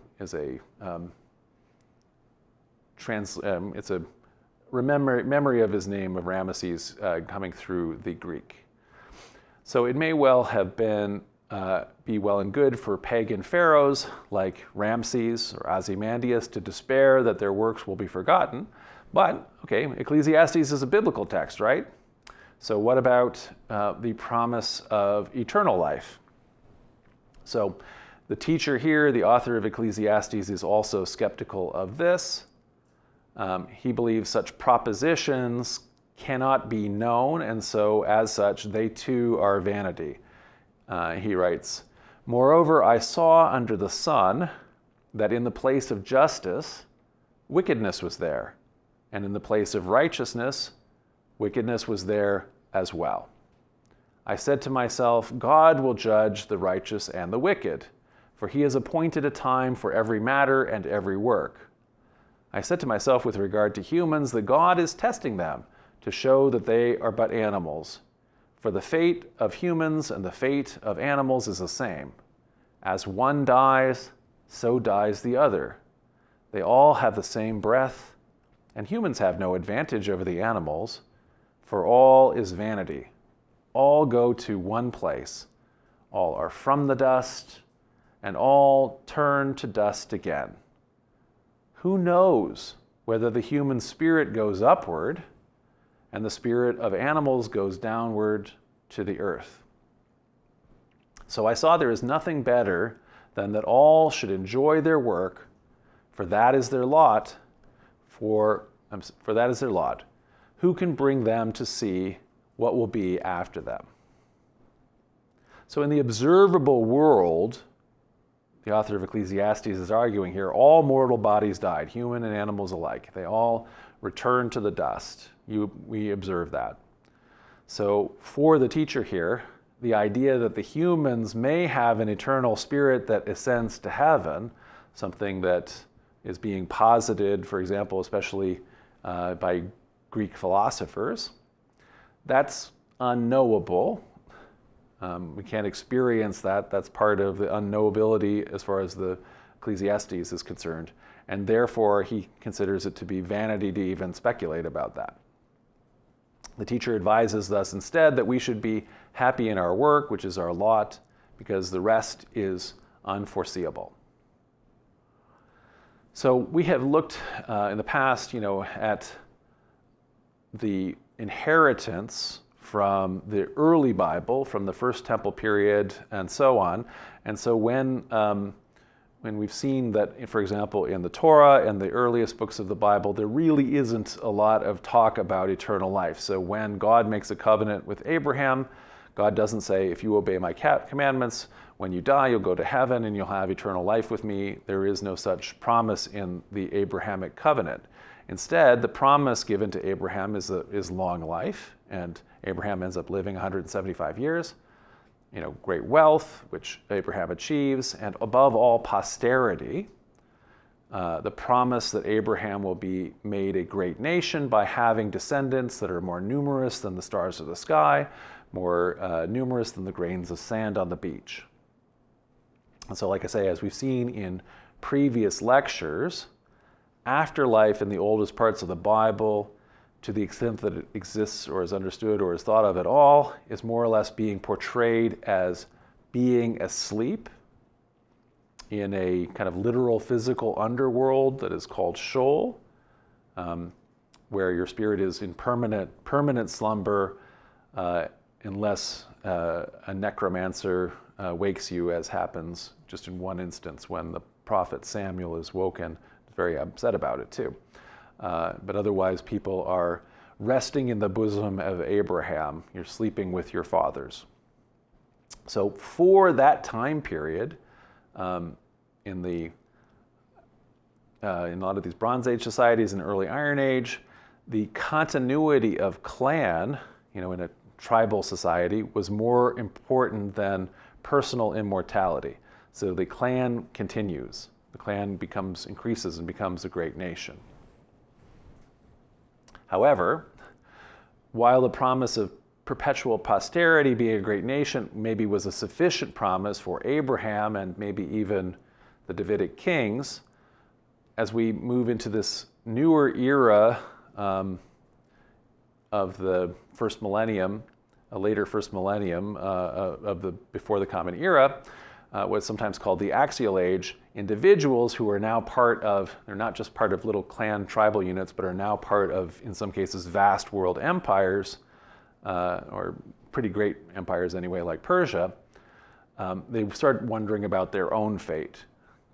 memory of his name of Ramesses coming through the Greek. So it may well have been be well and good for pagan pharaohs like Ramses or Ozymandias to despair that their works will be forgotten. But, okay, Ecclesiastes is a biblical text, right? So what about the promise of eternal life? So the teacher here, the author of Ecclesiastes, is also skeptical of this. He believes such propositions cannot be known, and so as such, they too are vanity. He writes, moreover, I saw under the sun that in the place of justice, wickedness was there, and in the place of righteousness, wickedness was there as well. I said to myself, God will judge the righteous and the wicked, for he has appointed a time for every matter and every work. I said to myself with regard to humans that God is testing them to show that they are but animals. For the fate of humans and the fate of animals is the same. As one dies, so dies the other. They all have the same breath, and humans have no advantage over the animals, for all is vanity. All go to one place. All are from the dust, and all turn to dust again. Who knows whether the human spirit goes upward and the spirit of animals goes downward to the earth? So I saw there is nothing better than that all should enjoy their work, for that is their lot, for that is their lot. who can bring them to see what will be after them? So in the observable world, the author of Ecclesiastes is arguing here, all mortal bodies died, human and animals alike. They all return to the dust. We observe that. So for the teacher here, the idea that the humans may have an eternal spirit that ascends to heaven, something that is being posited, for example, especially by Greek philosophers, that's unknowable. We can't experience that. That's part of the unknowability as far as the Ecclesiastes is concerned. And therefore, he considers it to be vanity to even speculate about that. The teacher advises thus instead that we should be happy in our work, which is our lot, because the rest is unforeseeable. So we have looked in the past, at the inheritance from the early Bible, from the First Temple period, and so on. And so when we've seen that, for example, in the Torah and the earliest books of the Bible, there really isn't a lot of talk about eternal life. So when God makes a covenant with Abraham, God doesn't say, if you obey my commandments, when you die, you'll go to heaven and you'll have eternal life with me. There is no such promise in the Abrahamic covenant. Instead, the promise given to Abraham is long life, and Abraham ends up living 175 years. Great wealth, which Abraham achieves, and above all, posterity. The promise that Abraham will be made a great nation by having descendants that are more numerous than the stars of the sky, more numerous than the grains of sand on the beach. And so, like I say, as we've seen in previous lectures, afterlife in the oldest parts of the Bible, to the extent that it exists or is understood or is thought of at all, is more or less being portrayed as being asleep in a kind of literal physical underworld that is called Sheol, where your spirit is in permanent slumber unless a necromancer wakes you, as happens just in one instance when the prophet Samuel is woken. He's very upset about it too. But otherwise, people are resting in the bosom of Abraham. You're sleeping with your fathers. So for that time period, in a lot of these Bronze Age societies and early Iron Age, the continuity of clan, in a tribal society, was more important than personal immortality. So the clan continues. The clan increases and becomes a great nation. However, while the promise of perpetual posterity, being a great nation, maybe was a sufficient promise for Abraham and maybe even the Davidic kings, as we move into this newer era of the first millennium, a later first millennium of the before the Common Era, what's sometimes called the Axial Age, individuals who are now they're not just part of little clan tribal units, but are now part of, in some cases, vast world empires, or pretty great empires anyway, like Persia. They start wondering about their own fate.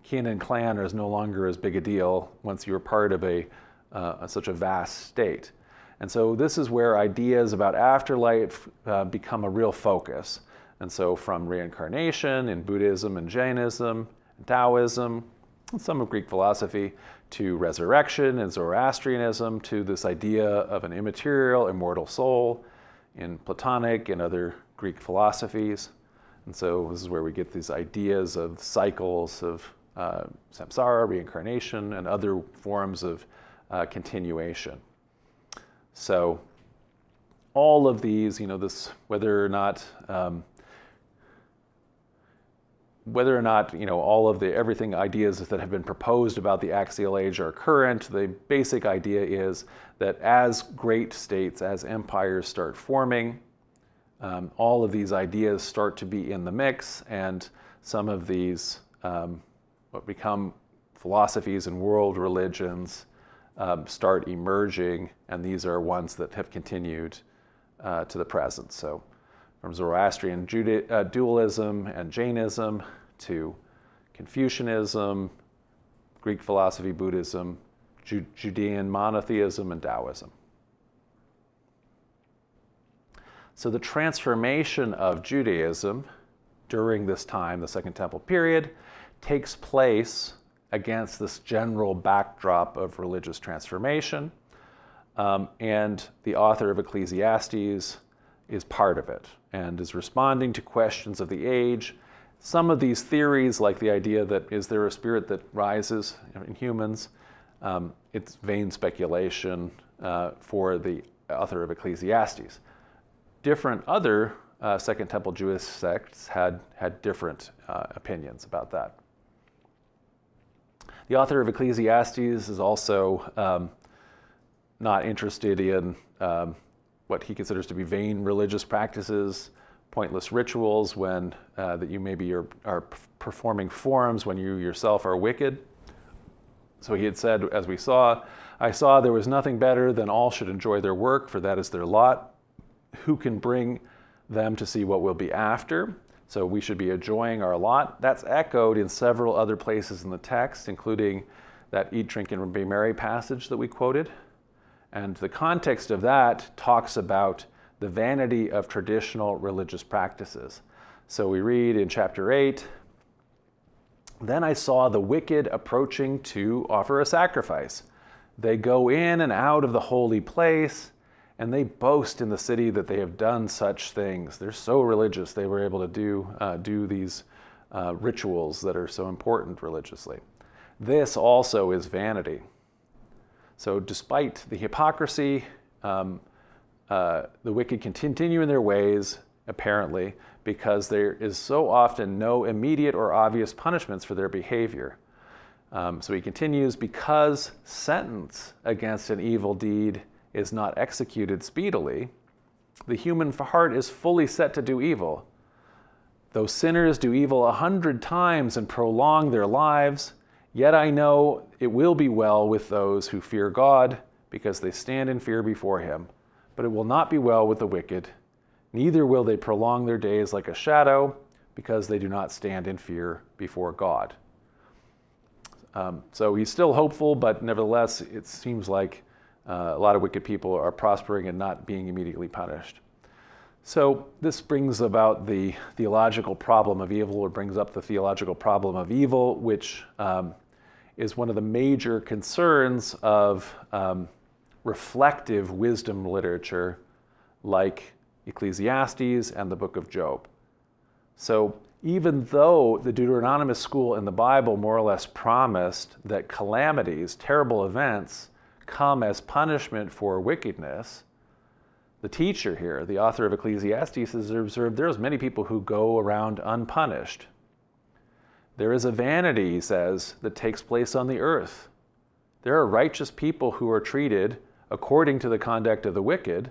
Kin and clan is no longer as big a deal once you're part of such a vast state. And so this is where ideas about afterlife become a real focus. And so from reincarnation in Buddhism and Jainism and Taoism, and some of Greek philosophy, to resurrection in Zoroastrianism, to this idea of an immaterial, immortal soul in Platonic and other Greek philosophies. And so this is where we get these ideas of cycles of samsara, reincarnation, and other forms of continuation. So all of these, whether or not all of everything ideas that have been proposed about the axial age are current, the basic idea is that as great states, as empires start forming, all of these ideas start to be in the mix, and some of these what become philosophies and world religions start emerging, and these are ones that have continued to the present. So from Zoroastrian dualism and Jainism to Confucianism, Greek philosophy, Buddhism, Judean monotheism, and Taoism. So the transformation of Judaism during this time, the Second Temple period, takes place against this general backdrop of religious transformation. And the author of Ecclesiastes is part of it and is responding to questions of the age. Some of these theories, like the idea that is there a spirit that rises in humans, it's vain speculation for the author of Ecclesiastes. Different other Second Temple Jewish sects had different opinions about that. The author of Ecclesiastes is also not interested in what he considers to be vain religious practices, pointless rituals when that you maybe are performing forms when you yourself are wicked. So he had said, as we saw, I saw there was nothing better than all should enjoy their work, for that is their lot. Who can bring them to see what will be after? So we should be enjoying our lot. That's echoed in several other places in the text, including that eat, drink, and be merry passage that we quoted. And the context of that talks about the vanity of traditional religious practices. So we read in chapter 8, then I saw the wicked approaching to offer a sacrifice. They go in and out of the holy place, and they boast in the city that they have done such things. They're so religious, they were able to do these rituals that are so important religiously. This also is vanity. So despite the hypocrisy, the wicked can continue in their ways, apparently, because there is so often no immediate or obvious punishments for their behavior. So he continues, because sentence against an evil deed is not executed speedily, the human heart is fully set to do evil. Though sinners do evil 100 times and prolong their lives, yet I know it will be well with those who fear God, because they stand in fear before him. But it will not be well with the wicked, neither will they prolong their days like a shadow, because they do not stand in fear before God. So he's still hopeful, but nevertheless, it seems like a lot of wicked people are prospering and not being immediately punished. So this brings about the theological problem of evil, or brings up the theological problem of evil, which is one of the major concerns of reflective wisdom literature like Ecclesiastes and the Book of Job. So even though the Deuteronomist school in the Bible more or less promised that calamities, terrible events, come as punishment for wickedness, the teacher here, the author of Ecclesiastes, has observed there's many people who go around unpunished. There is a vanity, he says, that takes place on the earth. There are righteous people who are treated according to the conduct of the wicked,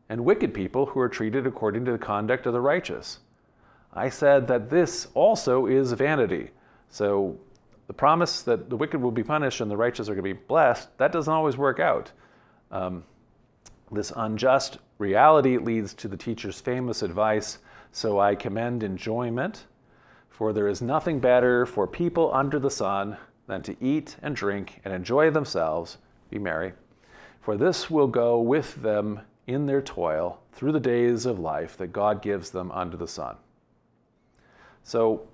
and wicked people who are treated according to the conduct of the righteous. I said that this also is vanity. So the promise that the wicked will be punished and the righteous are going to be blessed, that doesn't always work out. This unjust reality leads to the teacher's famous advice, so I commend enjoyment, for there is nothing better for people under the sun than to eat and drink and enjoy themselves, be merry, for this will go with them in their toil through the days of life that God gives them under the sun. So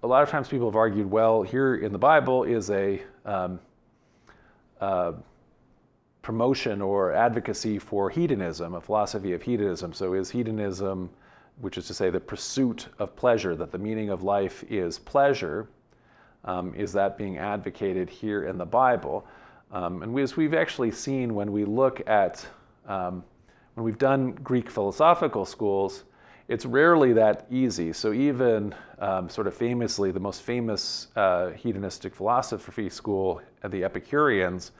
a lot of times people have argued, well, here in the Bible is a promotion or advocacy for hedonism, a philosophy of hedonism. So is hedonism, which is to say the pursuit of pleasure, that the meaning of life is pleasure, is that being advocated here in the Bible? And as we've actually seen when we look at, when we've done Greek philosophical schools, it's rarely that easy. So even sort of famously, the most famous hedonistic philosophy school, the Epicureans,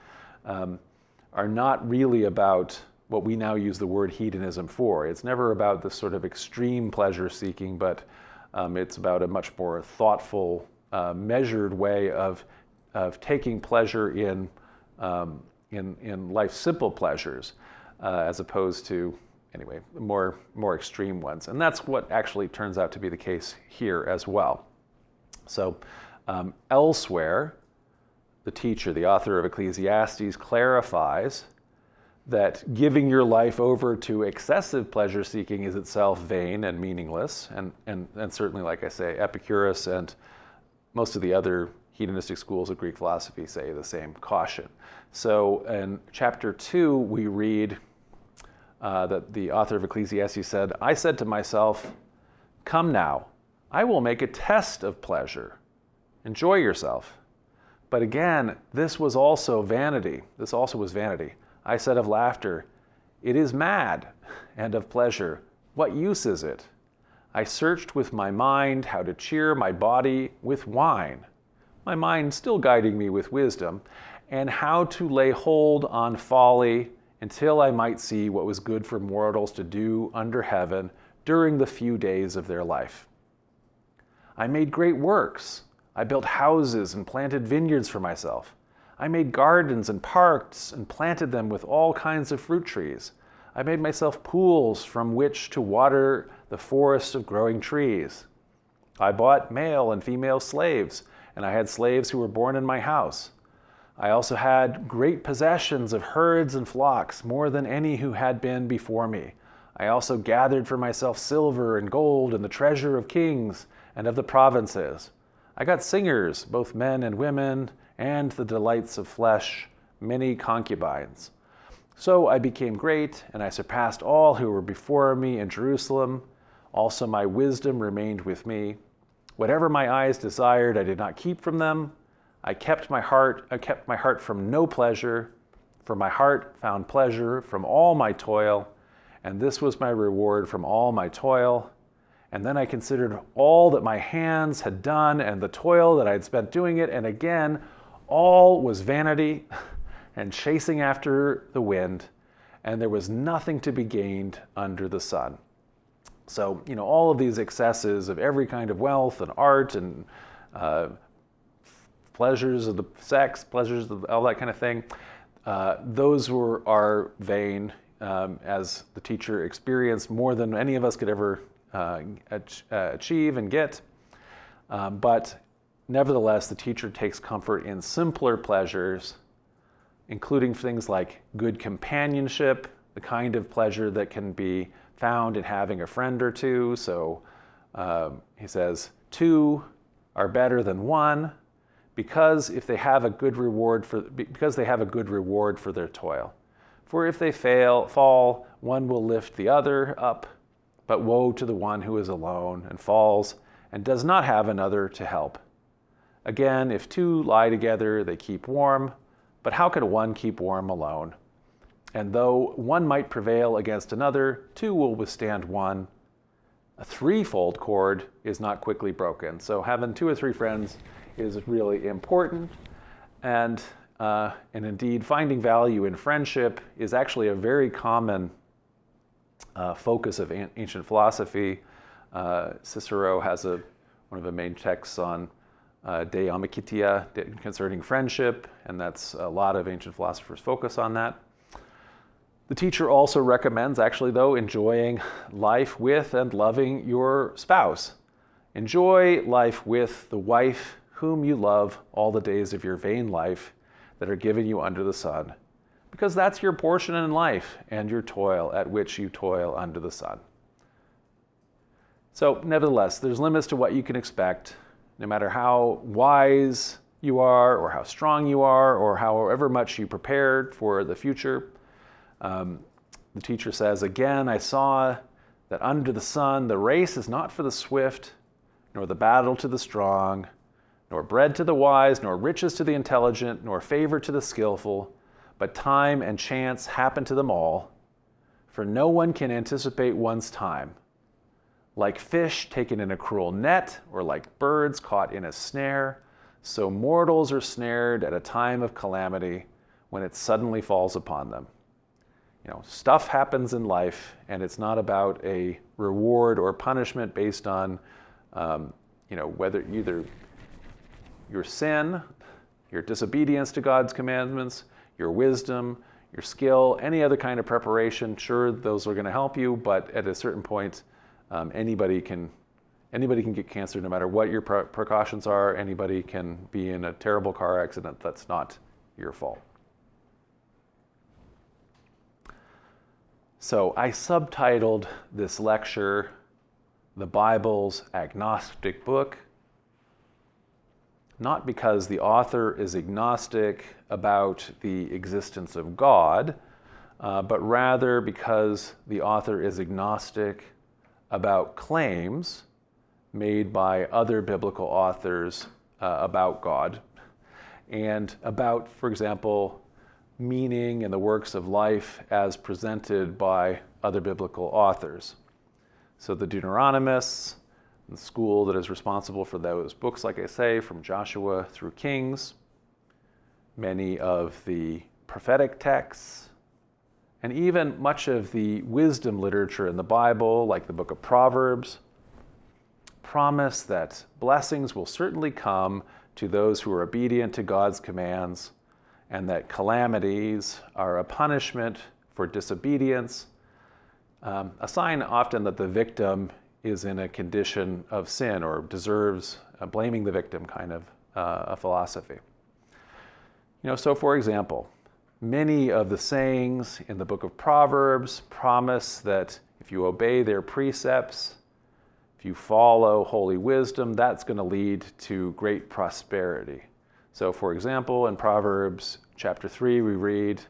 are not really about what we now use the word hedonism for. It's never about this sort of extreme pleasure seeking, but it's about a much more thoughtful, measured way of taking pleasure in life's simple pleasures, as opposed to, anyway, more extreme ones. And that's what actually turns out to be the case here as well. So elsewhere, the teacher, the author of Ecclesiastes, clarifies that giving your life over to excessive pleasure seeking is itself vain and meaningless, and certainly, like I say, Epicurus and most of the other hedonistic schools of Greek philosophy say the same caution. So in chapter 2, we read that the author of Ecclesiastes said, "I said to myself, come now, I will make a test of pleasure. Enjoy yourself." But again, this was also vanity. This also was vanity. I said of laughter, "It is mad," and of pleasure, "What use is it?" I searched with my mind how to cheer my body with wine, my mind still guiding me with wisdom, and how to lay hold on folly until I might see what was good for mortals to do under heaven during the few days of their life. I made great works. I built houses and planted vineyards for myself. I made gardens and parks and planted them with all kinds of fruit trees. I made myself pools from which to water the forests of growing trees. I bought male and female slaves, and I had slaves who were born in my house. I also had great possessions of herds and flocks, more than any who had been before me. I also gathered for myself silver and gold and the treasure of kings and of the provinces. I got singers, both men and women, and the delights of flesh, many concubines. So I became great, and I surpassed all who were before me in Jerusalem. Also my wisdom remained with me. Whatever my eyes desired, I did not keep from them. I kept my heart from no pleasure, for my heart found pleasure from all my toil, and this was my reward from all my toil. And then I considered all that my hands had done and the toil that I had spent doing it, and again, all was vanity and chasing after the wind, and there was nothing to be gained under the sun. So, all of these excesses of every kind of wealth and art and pleasures of the sex, pleasures of all that kind of thing, those are vain, as the teacher experienced more than any of us could ever achieve and get. But nevertheless, the teacher takes comfort in simpler pleasures, including things like good companionship, the kind of pleasure that can be found in having a friend or two. So he says, two are better than one, because they have a good reward for their toil. For if they fall, one will lift the other up. But woe to the one who is alone and falls and does not have another to help. Again, if two lie together, they keep warm. But how can one keep warm alone? And though one might prevail against another, two will withstand one. A threefold cord is not quickly broken. So having two or three friends is really important. And indeed, finding value in friendship is actually a very common focus of ancient philosophy. Cicero has one of the main texts on De Amicitia, concerning friendship, and that's a lot of ancient philosophers focus on that. The teacher also recommends, actually though, enjoying life with and loving your spouse. Enjoy life with the wife whom you love all the days of your vain life that are given you under the sun, because that's your portion in life and your toil at which you toil under the sun. So nevertheless, there's limits to what you can expect, no matter how wise you are or how strong you are or however much you prepared for the future. The teacher says, again, I saw that under the sun the race is not for the swift, nor the battle to the strong, nor bread to the wise, nor riches to the intelligent, nor favor to the skillful, but time and chance happen to them all, for no one can anticipate one's time. Like fish taken in a cruel net, or like birds caught in a snare, so mortals are snared at a time of calamity when it suddenly falls upon them. Stuff happens in life, and it's not about a reward or punishment based on, whether either your sin, your disobedience to God's commandments, your wisdom, your skill, any other kind of preparation. Sure, those are going to help you, but at a certain point, anybody can get cancer no matter what your precautions are. Anybody can be in a terrible car accident. That's not your fault. So I subtitled this lecture, "The Bible's Agnostic Book," not because the author is agnostic about the existence of God, but rather because the author is agnostic about claims made by other biblical authors about God, and about, for example, meaning in the works of life as presented by other biblical authors. So the Deuteronomists, the school that is responsible for those books, like I say, from Joshua through Kings, many of the prophetic texts, and even much of the wisdom literature in the Bible, like the Book of Proverbs, promise that blessings will certainly come to those who are obedient to God's commands, and that calamities are a punishment for disobedience, a sign often that the victim is in a condition of sin or deserves blaming the victim kind of a philosophy. So for example, many of the sayings in the Book of Proverbs promise that if you obey their precepts, if you follow holy wisdom, that's going to lead to great prosperity. So for example, in Proverbs chapter 3, we read,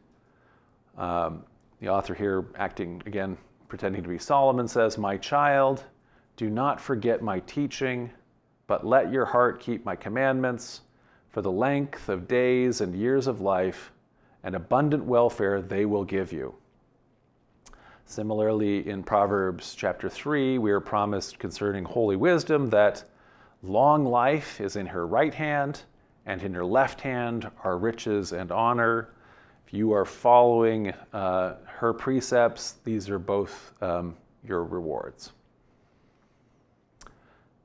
the author here acting, again, pretending to be Solomon, says, "My child, do not forget my teaching, but let your heart keep my commandments, for the length of days and years of life and abundant welfare they will give you." Similarly, in Proverbs chapter 3, we are promised concerning holy wisdom that long life is in her right hand, and in her left hand are riches and honor. If you are following her precepts, these are both your rewards.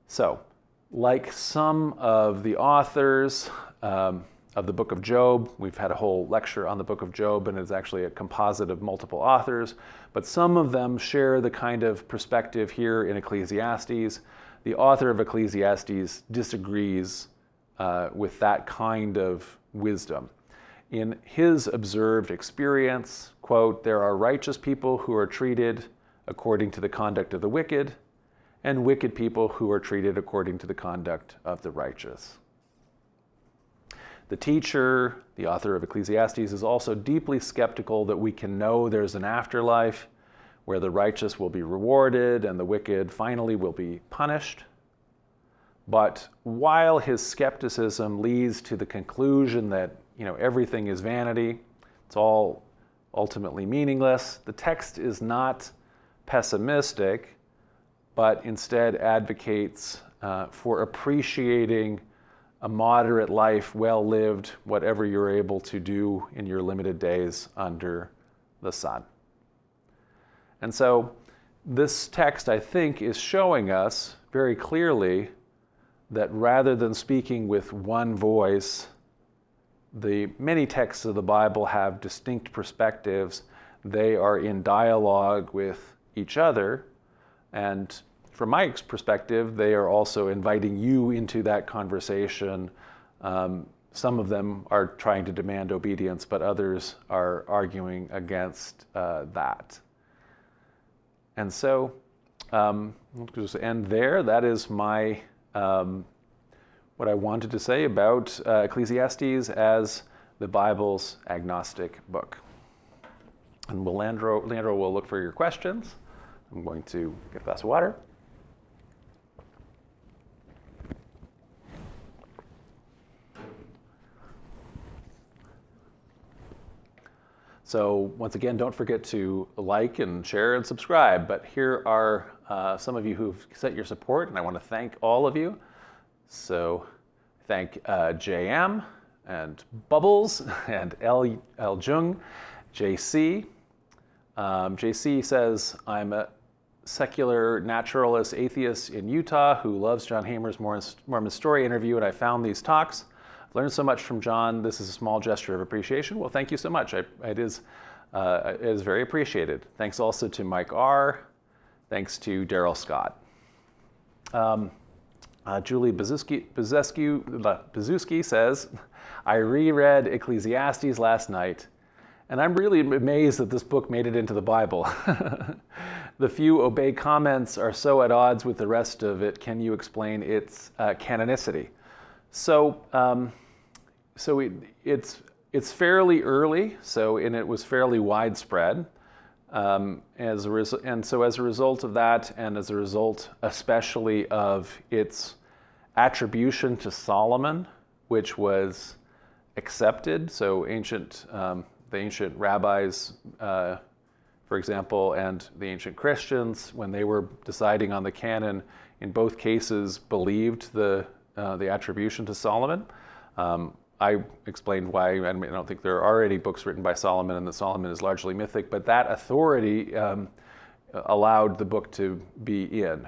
So, like some of the authors of the Book of Job, we've had a whole lecture on the Book of Job, and it's actually a composite of multiple authors, but some of them share the kind of perspective here in Ecclesiastes. The author of Ecclesiastes disagrees with that kind of wisdom. In his observed experience, quote, "There are righteous people who are treated according to the conduct of the wicked, and wicked people who are treated according to the conduct of the righteous." The teacher, the author of Ecclesiastes, is also deeply skeptical that we can know there's an afterlife where the righteous will be rewarded and the wicked finally will be punished. But while his skepticism leads to the conclusion that everything is vanity, it's all ultimately meaningless, the text is not pessimistic, but instead advocates for appreciating a moderate life, well lived, whatever you're able to do in your limited days under the sun. And so this text, I think, is showing us very clearly that rather than speaking with one voice, the many texts of the Bible have distinct perspectives. They are in dialogue with each other, and from my perspective, they are also inviting you into that conversation. Some of them are trying to demand obedience, but others are arguing against that. And so, I'll just end there. That is my what I wanted to say about Ecclesiastes as the Bible's agnostic book. And Leandro will look for your questions. I'm going to get a glass of water. So once again, don't forget to like and share and subscribe. But here are some of you who've sent your support, and I want to thank all of you. So thank JM and Bubbles and L Jung, JC. JC says, "I'm a secular naturalist atheist in Utah who loves John Hamer's Mormon Story interview, and I found these talks. I've learned so much from John. This is a small gesture of appreciation." Well, thank you so much. It is very appreciated. Thanks also to Mike R. Thanks to Daryl Scott. Julie Bezuski says, "I reread Ecclesiastes last night, And I'm really amazed that this book made it into the Bible. The few obey comments are so at odds with the rest of it. Can you explain its canonicity? So, it's fairly early. And it was fairly widespread. And so as a result of that, and as a result especially of its attribution to Solomon, which was accepted. So the ancient rabbis, for example, and the ancient Christians, when they were deciding on the canon, in both cases believed the attribution to Solomon. I explained why. I don't think there are any books written by Solomon, and that Solomon is largely mythic, but that authority allowed the book to be in.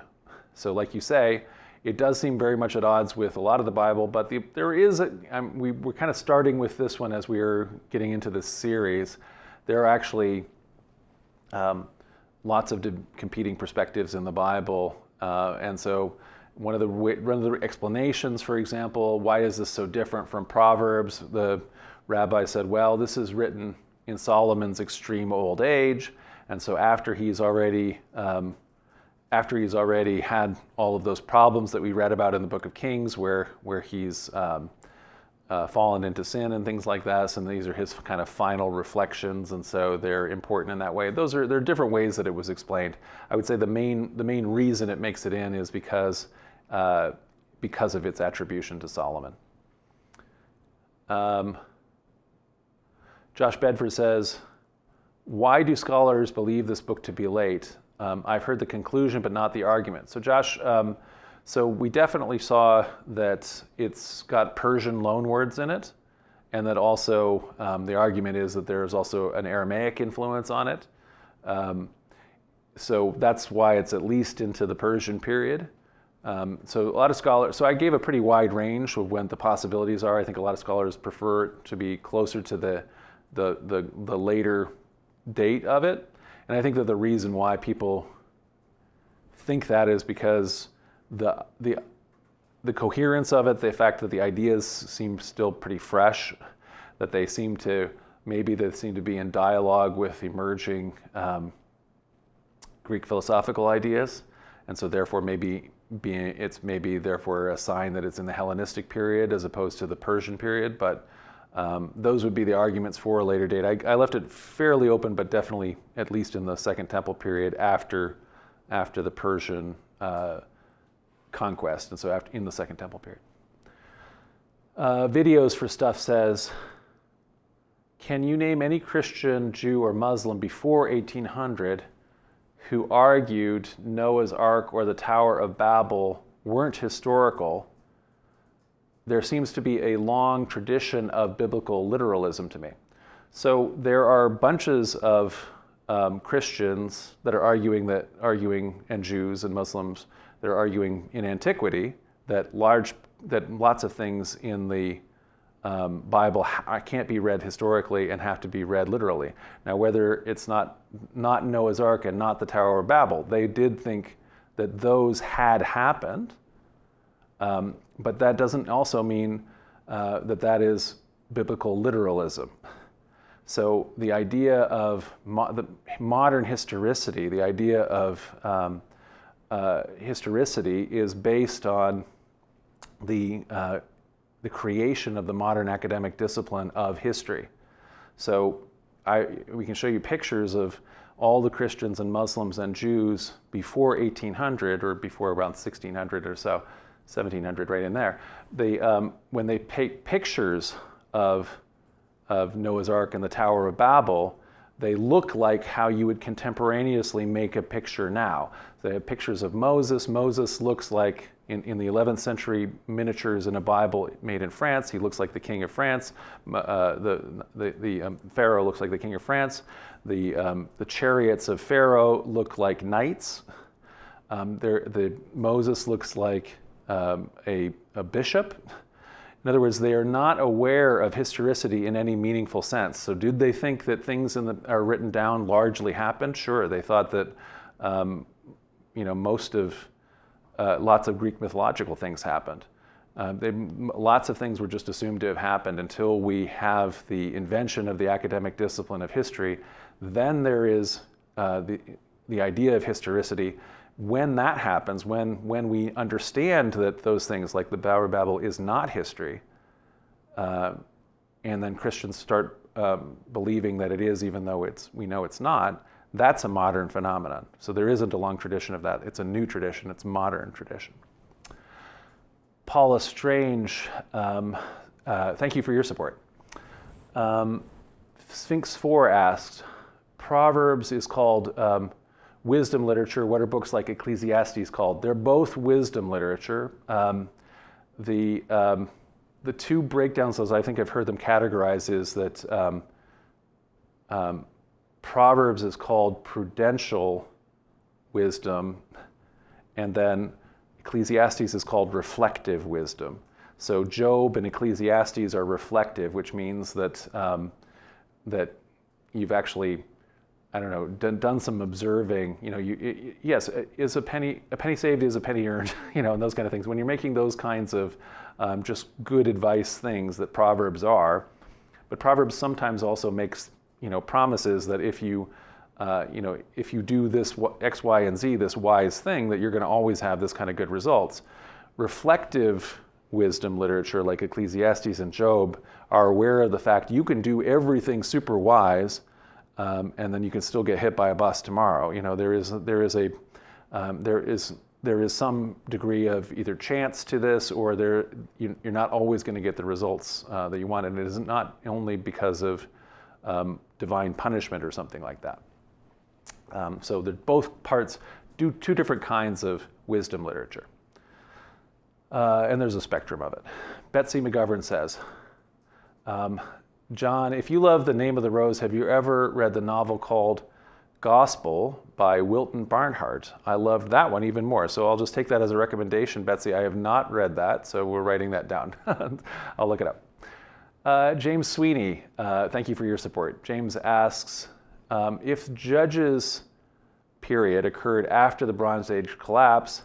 So like you say, it does seem very much at odds with a lot of the Bible, but there is we're kind of starting with this one as we are getting into this series. There are actually lots of competing perspectives in the Bible, and so one of the explanations, for example, why is this so different from Proverbs? The rabbi said, well, this is written in Solomon's extreme old age, and so after he's already had all of those problems that we read about in the Book of Kings, where he's fallen into sin and things like that, and these are his kind of final reflections, and so they're important in that way. There are different ways that it was explained. I would say the main reason it makes it in is because of its attribution to Solomon. Josh Bedford says, why do scholars believe this book to be late? I've heard the conclusion, but not the argument. So Josh, so we definitely saw that it's got Persian loanwords in it, and that also the argument is that there's also an Aramaic influence on it. So that's why it's at least into the Persian period. So a lot of scholars, so I gave a pretty wide range of when the possibilities are. I think a lot of scholars prefer it to be closer to the later date of it. And I think that the reason why people think that is because the coherence of it, the fact that the ideas seem still pretty fresh, that they seem to be in dialogue with emerging Greek philosophical ideas, and so therefore it's maybe therefore a sign that it's in the Hellenistic period as opposed to the Persian period. But those would be the arguments for a later date. I left it fairly open, but definitely at least in the Second Temple period after the Persian conquest, and so in the Second Temple period. Videos for Stuff says, can you name any Christian, Jew, or Muslim before 1800 who argued Noah's Ark or the Tower of Babel weren't historical? There seems to be a long tradition of biblical literalism to me. So there are bunches of Christians that are arguing, and Jews and Muslims that are arguing in antiquity that lots of things in the Bible can't be read historically and have to be read literally. Now, whether it's not Noah's Ark and not the Tower of Babel, they did think that those had happened, but that doesn't also mean that is biblical literalism. So the idea of the modern historicity, the idea of historicity is based on the creation of the modern academic discipline of history. So we can show you pictures of all the Christians and Muslims and Jews before 1800 or before around 1600 or so, 1700, right in there. When they take pictures of Noah's Ark and the Tower of Babel, they look like how you would contemporaneously make a picture now. They have pictures of Moses. Moses looks like, in the 11th century miniatures in a Bible made in France, he looks like the king of France. The Pharaoh looks like the king of France. The chariots of Pharaoh look like knights. Moses looks like a bishop. In other words, they are not aware of historicity in any meaningful sense. So did they think that things are written down largely happened? Sure. They thought that lots of Greek mythological things happened. Lots of things were just assumed to have happened until we have the invention of the academic discipline of history. Then there is the idea of historicity. When that happens, when we understand that those things like the Tower of Babel is not history, and then Christians start believing that it is, even though we know it's not, that's a modern phenomenon. So there isn't a long tradition of that. It's a new tradition. It's modern tradition. Paula Strange, thank you for your support. Sphinx 4 asked, Proverbs is called wisdom literature. What are books like Ecclesiastes called? They're both wisdom literature. The two breakdowns, as I think I've heard them categorized, is that Proverbs is called prudential wisdom, and then Ecclesiastes is called reflective wisdom. So Job and Ecclesiastes are reflective, which means that that you've actually, I don't know, done some observing. Yes, is a penny saved is a penny earned, and those kind of things. When you're making those kinds of just good advice things that Proverbs are, but Proverbs sometimes also makes promises that if you do this X, Y, and Z, this wise thing, that you're going to always have this kind of good results. Reflective wisdom literature like Ecclesiastes and Job are aware of the fact you can do everything super wise, and then you can still get hit by a bus tomorrow. There is some degree of either chance to this, or you're not always going to get the results that you want, and it is not only because of divine punishment or something like that. So they're both parts, do two different kinds of wisdom literature. And there's a spectrum of it. Betsy McGovern says, John, if you love The Name of the Rose, have you ever read the novel called Gospel by Wilton Barnhart? I loved that one even more. So I'll just take that as a recommendation, Betsy. I have not read that, so we're writing that down. I'll look it up. James Sweeney, thank you for your support. James asks, if Judges period occurred after the Bronze Age collapse,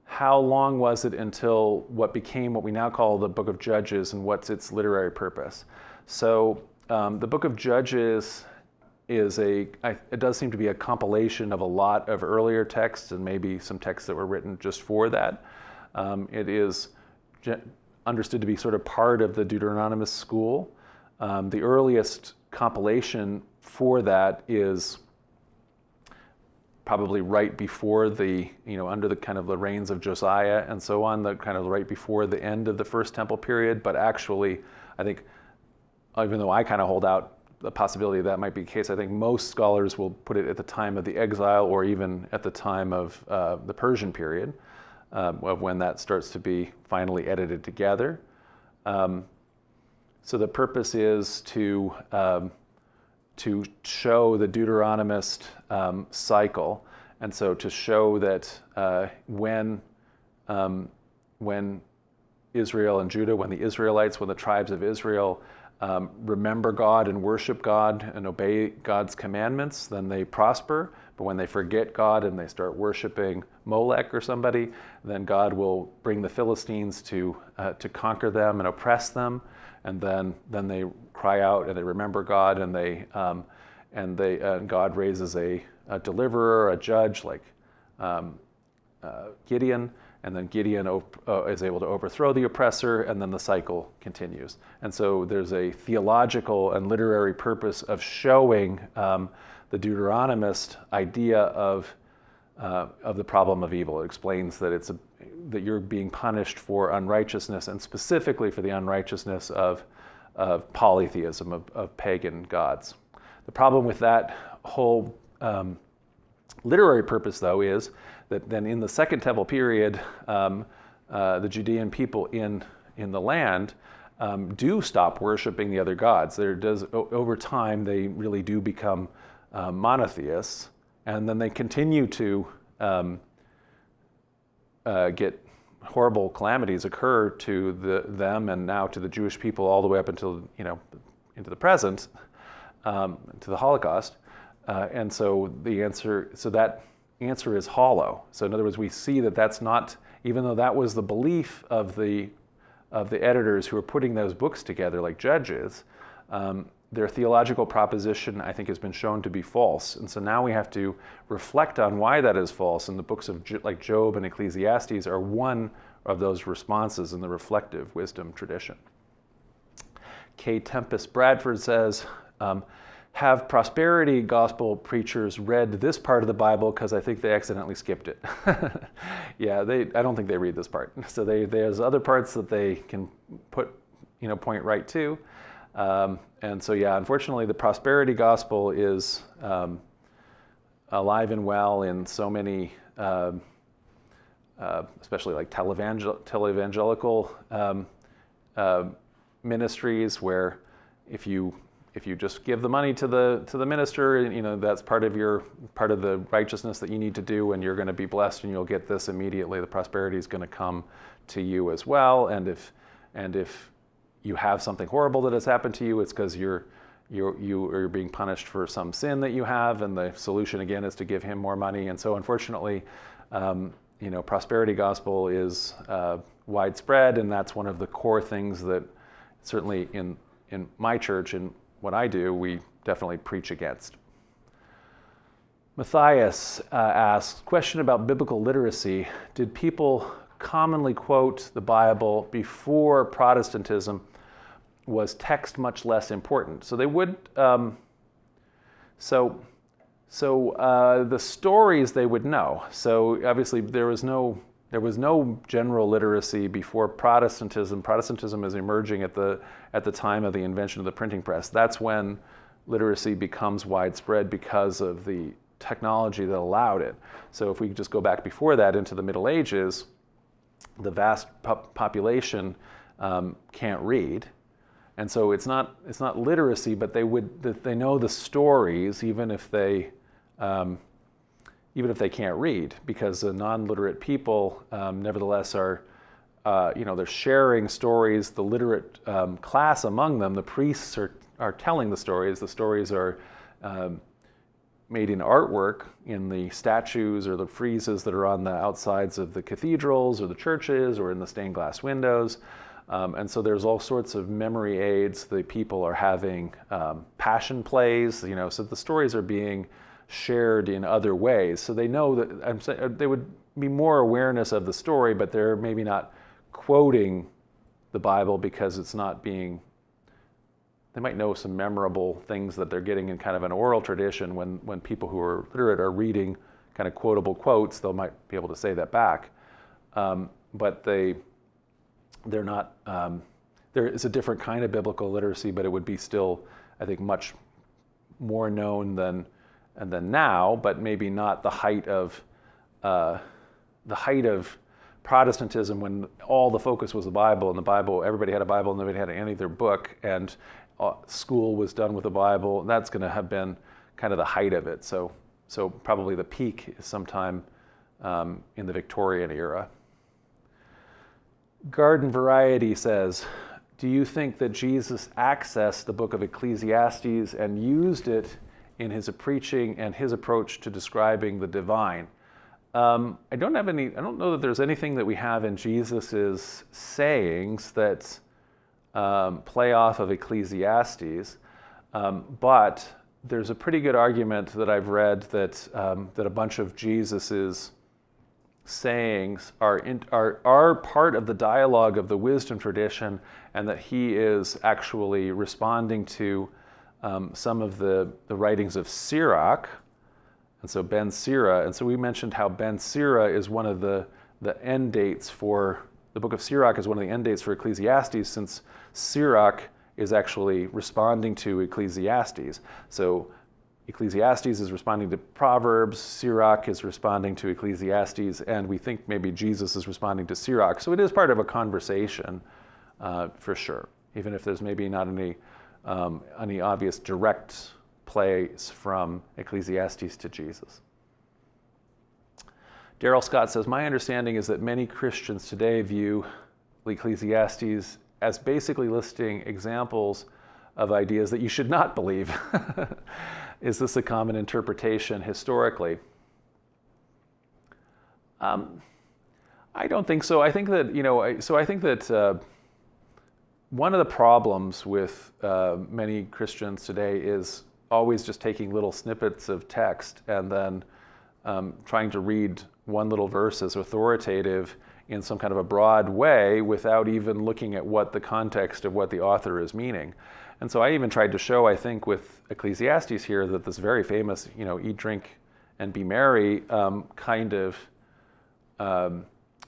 how long was it until what became what we now call the Book of Judges, and what's its literary purpose? So the Book of Judges it does seem to be a compilation of a lot of earlier texts and maybe some texts that were written just for that. It is understood to be sort of part of the Deuteronomist school. The earliest compilation for that is probably right before under the kind of the reigns of Josiah and so on, the kind of right before the end of the First Temple period. But actually, I think, even though I kind of hold out the possibility that might be the case, I think most scholars will put it at the time of the exile, or even at the time of the Persian period, of when that starts to be finally edited together. So the purpose is to show the Deuteronomist cycle, and so to show that when Israel and Judah, when the Israelites, when the tribes of Israel remember God and worship God and obey God's commandments, then they prosper. But when they forget God and they start worshiping Molech or somebody, then God will bring the Philistines to conquer them and oppress them. And then they cry out and they remember God, and God raises a deliverer, a judge like Gideon, and then Gideon is able to overthrow the oppressor, and then the cycle continues. And so there's a theological and literary purpose of showing the Deuteronomist idea of the problem of evil. It explains that that you're being punished for unrighteousness, and specifically for the unrighteousness of polytheism, of pagan gods. The problem with that whole literary purpose, though, is that then in the Second Temple period, the Judean people in the land do stop worshiping the other gods. Over time, they really do become monotheists, and then they continue to get horrible calamities occur to them and now to the Jewish people all the way up until into the present, to the Holocaust. And so that answer is hollow. So in other words, we see that that's not, even though that was the belief of the the editors who are putting those books together, like judges, their theological proposition, I think, has been shown to be false. And so now we have to reflect on why that is false. And the books of like Job and Ecclesiastes are one of those responses in the reflective wisdom tradition. K. Tempest Bradford says, have prosperity gospel preachers read this part of the Bible? Because I think they accidentally skipped it. Yeah, I don't think they read this part. So there's other parts that they can point right to. And so, yeah, unfortunately, the prosperity gospel is alive and well in so many, especially like televangelical ministries, where if you just give the money to the minister, that's part of the righteousness that you need to do, and you're going to be blessed, and you'll get this immediately. The prosperity is going to come to you as well, and if you have something horrible that has happened to you, it's because you're being punished for some sin that you have, and the solution again is to give him more money. And so, unfortunately, prosperity gospel is widespread, and that's one of the core things that certainly in my church and what I do, we definitely preach against. Matthias asks, question about biblical literacy. Did people commonly quote the Bible before Protestantism was text much less important? So they would, the stories they would know. So obviously there was no general literacy before Protestantism. Protestantism is emerging at the time of the invention of the printing press. That's when literacy becomes widespread because of the technology that allowed it. So if we just go back before that into the Middle Ages, the vast population can't read, and so it's not literacy, but they know the stories even if they can't read, because the non-literate people nevertheless are they're sharing stories. The literate class among them, the priests are telling the stories. The stories are made in artwork, in the statues or the friezes that are on the outsides of the cathedrals or the churches or in the stained glass windows. And so there's all sorts of memory aids. The people are having passion plays, so the stories are being shared in other ways. So they know that there would be more awareness of the story, but they're maybe not quoting the Bible because it's not being. They might know some memorable things that they're getting in kind of an oral tradition. When people who are literate are reading kind of quotable quotes, they might be able to say that back. But they're not. There is a different kind of biblical literacy, but it would be still, I think, much more known than now. But maybe not the height of Protestantism, when all the focus was the Bible, and the Bible, everybody had a Bible, and nobody had any other book, and school was done with the Bible. That's going to have been kind of the height of it. So probably the peak is sometime in the Victorian era. Garden Variety says, do you think that Jesus accessed the Book of Ecclesiastes and used it in his preaching and his approach to describing the divine? I don't know that there's anything that we have in Jesus's sayings that play off of Ecclesiastes, but there's a pretty good argument that I've read that a bunch of Jesus's sayings are part of the dialogue of the wisdom tradition, and that he is actually responding to some of the writings of Sirach, and so Ben Sira. And so we mentioned how Ben Sira is one of the end dates for the Book of Sirach, is one of the end dates for Ecclesiastes, since Sirach is actually responding to Ecclesiastes. So Ecclesiastes is responding to Proverbs, Sirach is responding to Ecclesiastes, and we think maybe Jesus is responding to Sirach. So it is part of a conversation, for sure, even if there's maybe not any obvious direct plays from Ecclesiastes to Jesus. Daryl Scott says, my understanding is that many Christians today view Ecclesiastes as basically listing examples of ideas that you should not believe. Is this a common interpretation historically? I don't think so. I think that, one of the problems with many Christians today is always just taking little snippets of text and then trying to read one little verse as authoritative in some kind of a broad way without even looking at what the context of what the author is meaning. And so I even tried to show, I think, with Ecclesiastes here that this very famous, eat, drink, and be merry kind of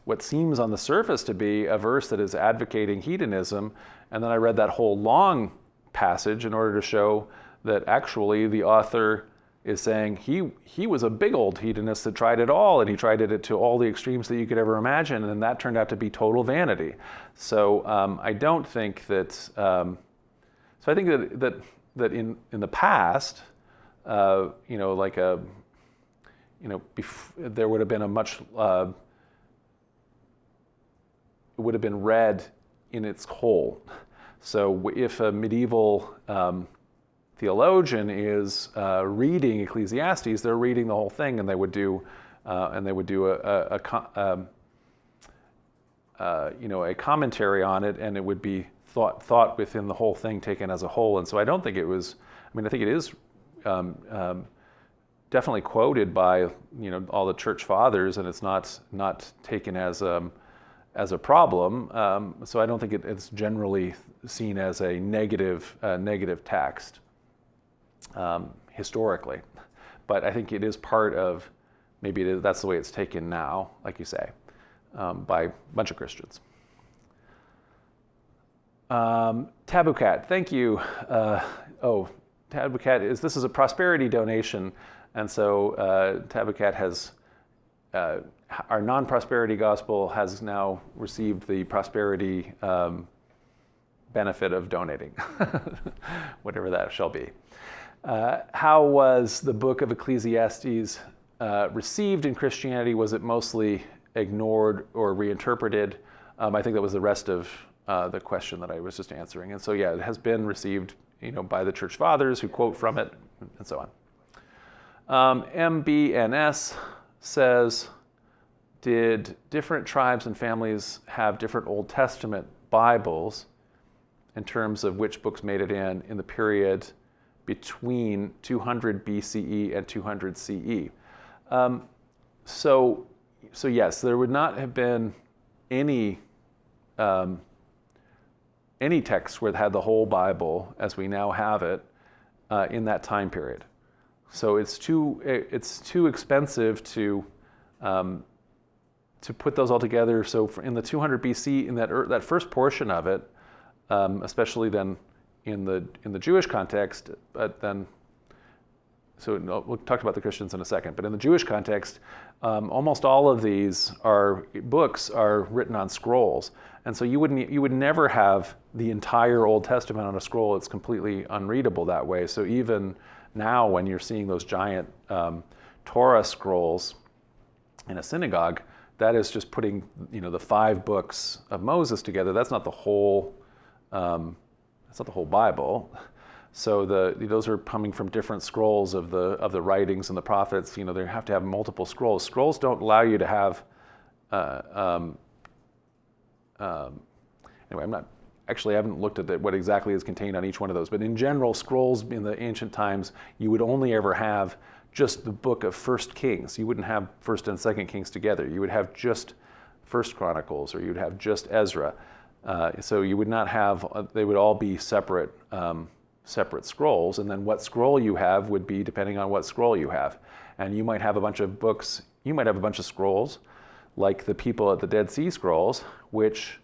what seems on the surface to be a verse that is advocating hedonism. And then I read that whole long passage in order to show that actually the author is saying he was a big old hedonist that tried it all, and he tried it to all the extremes that you could ever imagine, and that turned out to be total vanity. So I don't think that. So I think that in the past, there would have been a much. It would have been read in its whole. So if a medieval theologian is reading Ecclesiastes, they're reading the whole thing, and they would do a commentary on it, and it would be thought within the whole thing, taken as a whole. And so I don't think it was. I mean, I think it is definitely quoted by all the church fathers, and it's not taken as a problem. So I don't think it's generally seen as a negative text. Historically, but I think it is part of, that's the way it's taken now, like you say, by a bunch of Christians. Taboo Cat, thank you. Taboo Cat this is a prosperity donation, and so Taboo Cat has our non-prosperity gospel has now received the prosperity benefit of donating, whatever that shall be. How was the Book of Ecclesiastes received in Christianity? Was it mostly ignored or reinterpreted? I think that was the rest of the question that I was just answering. And so, yeah, it has been received, by the church fathers who quote from it, and so on. MBNS says, did different tribes and families have different Old Testament Bibles in terms of which books made it in the period between 200 BCE and 200 CE? So yes, there would not have been any text where it had the whole Bible as we now have it in that time period. So it's too expensive to put those all together. So in the 200 BC, in that first portion of it, especially then in the Jewish context, but then, so we'll talk about the Christians in a second, but in the Jewish context, almost all of these books are written on scrolls. And so you would never have the entire Old Testament on a scroll. It's completely unreadable that way. So even now when you're seeing those giant Torah scrolls in a synagogue, that is just putting the 5 books of Moses together. That's not the whole Bible. So those are coming from different scrolls of the writings and the prophets. They have to have multiple scrolls. Scrolls don't allow you to have. Anyway, I haven't looked at what exactly is contained on each one of those. But in general, scrolls in the ancient times, you would only ever have just the book of 1 Kings. You wouldn't have 1 and 2 Kings together. You would have just 1 Chronicles, or you'd have just Ezra. So you would not have. They would all be separate scrolls, and then what scroll you have would be depending on what scroll you have. And you might have a bunch of books. You might have a bunch of scrolls, like the people at the Dead Sea Scrolls, which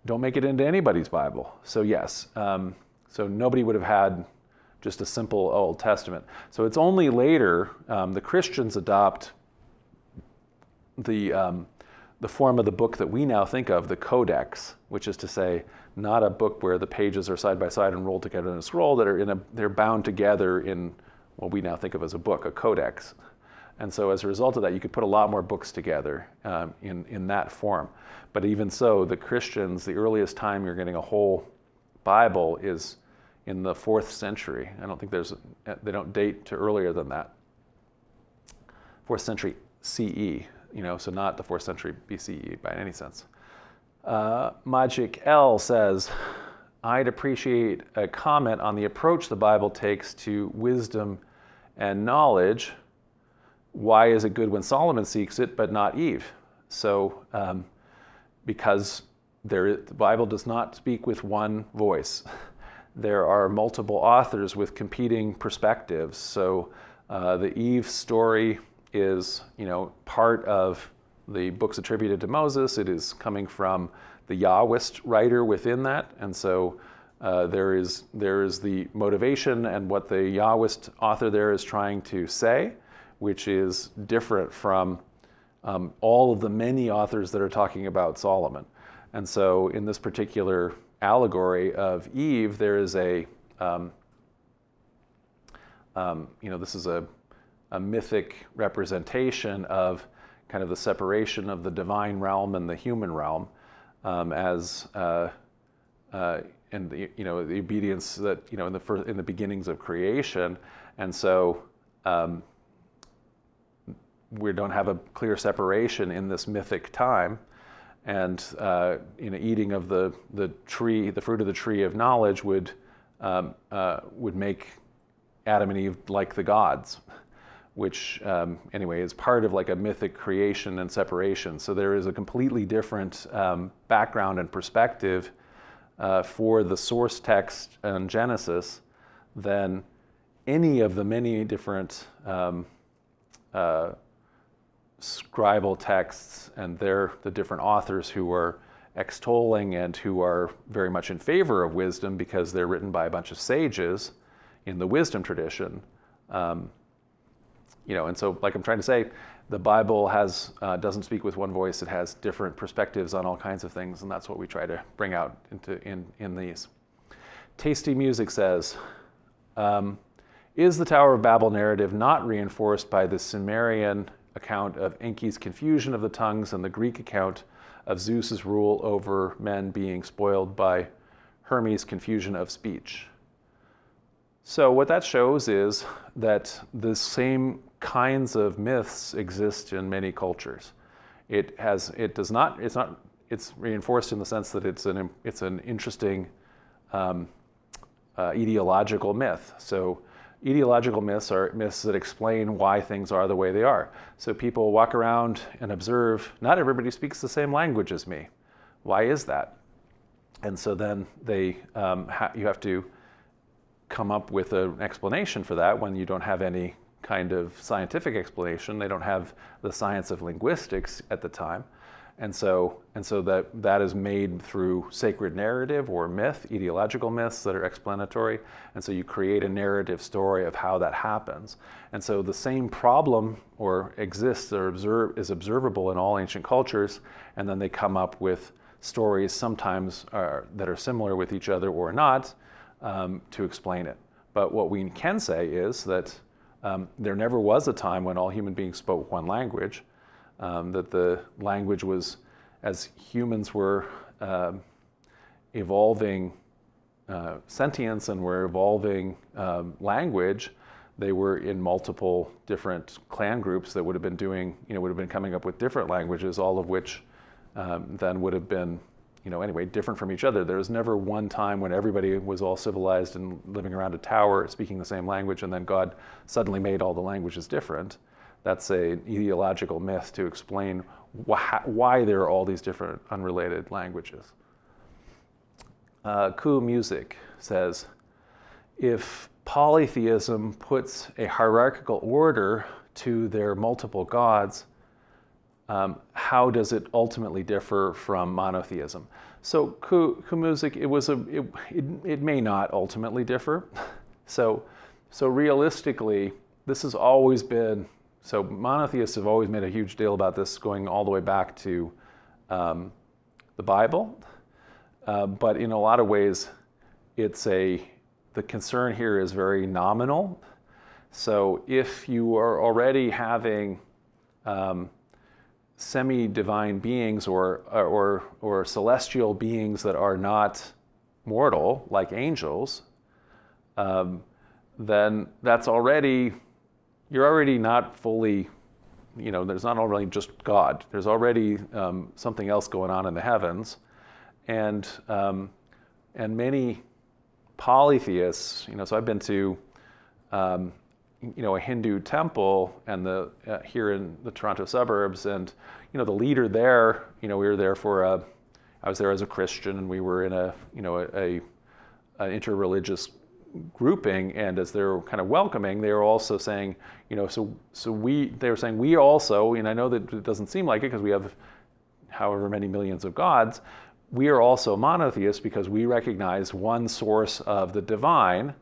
don't make it into anybody's Bible. So yes, so nobody would have had just a simple Old Testament. So it's only later the Christians adopt the form of the book that we now think of, the Codex, which is to say, not a book where the pages are side by side and rolled together in a scroll. They're bound together in what we now think of as a book, a codex. And so as a result of that, you could put a lot more books together in that form. But even so, the Christians, the earliest time you're getting a whole Bible is in the 4th century. I don't think they don't date to earlier than that. 4th century CE, so not the 4th century BCE by any sense. Magic L says, I'd appreciate a comment on the approach the Bible takes to wisdom and knowledge. Why is it good when Solomon seeks it, but not Eve? So, because the Bible does not speak with one voice. There are multiple authors with competing perspectives. So, the Eve story is, part of the books attributed to Moses. It is coming from the Yahwist writer within that, and so there is the motivation and what the Yahwist author there is trying to say, which is different from all of the many authors that are talking about Solomon. And so in this particular allegory of Eve, there is this is a mythic representation of kind of the separation of the divine realm and the human realm, and the obedience that in the beginnings of creation, and so we don't have a clear separation in this mythic time, and eating of the tree, the fruit of the tree of knowledge would make Adam and Eve like the gods, which is part of like a mythic creation and separation. So there is a completely different background and perspective for the source text in Genesis than any of the many different scribal texts and the different authors who are extolling and who are very much in favor of wisdom because they're written by a bunch of sages in the wisdom tradition. And so, like I'm trying to say, the Bible doesn't speak with one voice. It has different perspectives on all kinds of things, and that's what we try to bring out in these. Tasty Music says, is the Tower of Babel narrative not reinforced by the Sumerian account of Enki's confusion of the tongues and the Greek account of Zeus's rule over men being spoiled by Hermes' confusion of speech? So what that shows is that the same kinds of myths exist in many cultures. It's reinforced in the sense that it's an interesting ideological myth. So ideological myths are myths that explain why things are the way they are. So people walk around and observe, not everybody speaks the same language as me. Why is that? And so then you have to come up with an explanation for that when you don't have any kind of scientific explanation. They don't have the science of linguistics at the time. And so that is made through sacred narrative or myth, ideological myths that are explanatory. And so you create a narrative story of how that happens. And so the same problem exists or is observable in all ancient cultures, and then they come up with stories sometimes that are similar with each other or not to explain it. But what we can say is that there never was a time when all human beings spoke one language. That the language was, as humans were evolving sentience and were evolving language, they were in multiple different clan groups that would have been coming up with different languages, all of which then would have been, different from each other. There was never one time when everybody was all civilized and living around a tower speaking the same language, and then God suddenly made all the languages different. That's an ideological myth to explain why there are all these different unrelated languages. Cool Music says, if polytheism puts a hierarchical order to their multiple gods, how does it ultimately differ from monotheism? So Cool Music, it may not ultimately differ. So realistically, this has always been. So monotheists have always made a huge deal about this, going all the way back to the Bible. But in a lot of ways, the concern here is very nominal. So if you are already having semi-divine beings or celestial beings that are not mortal, like angels, then that's already... You're already not fully, there's not already just God. There's already something else going on in the heavens. And many polytheists, so I've been to a Hindu temple and here in the Toronto suburbs, and the leader there, we were there I was there as a Christian, and we were in an interreligious grouping, and as they were kind of welcoming, they were also saying, they were saying we also, and I know that it doesn't seem like it because we have however many millions of gods, we are also monotheists because we recognize one source of the divine,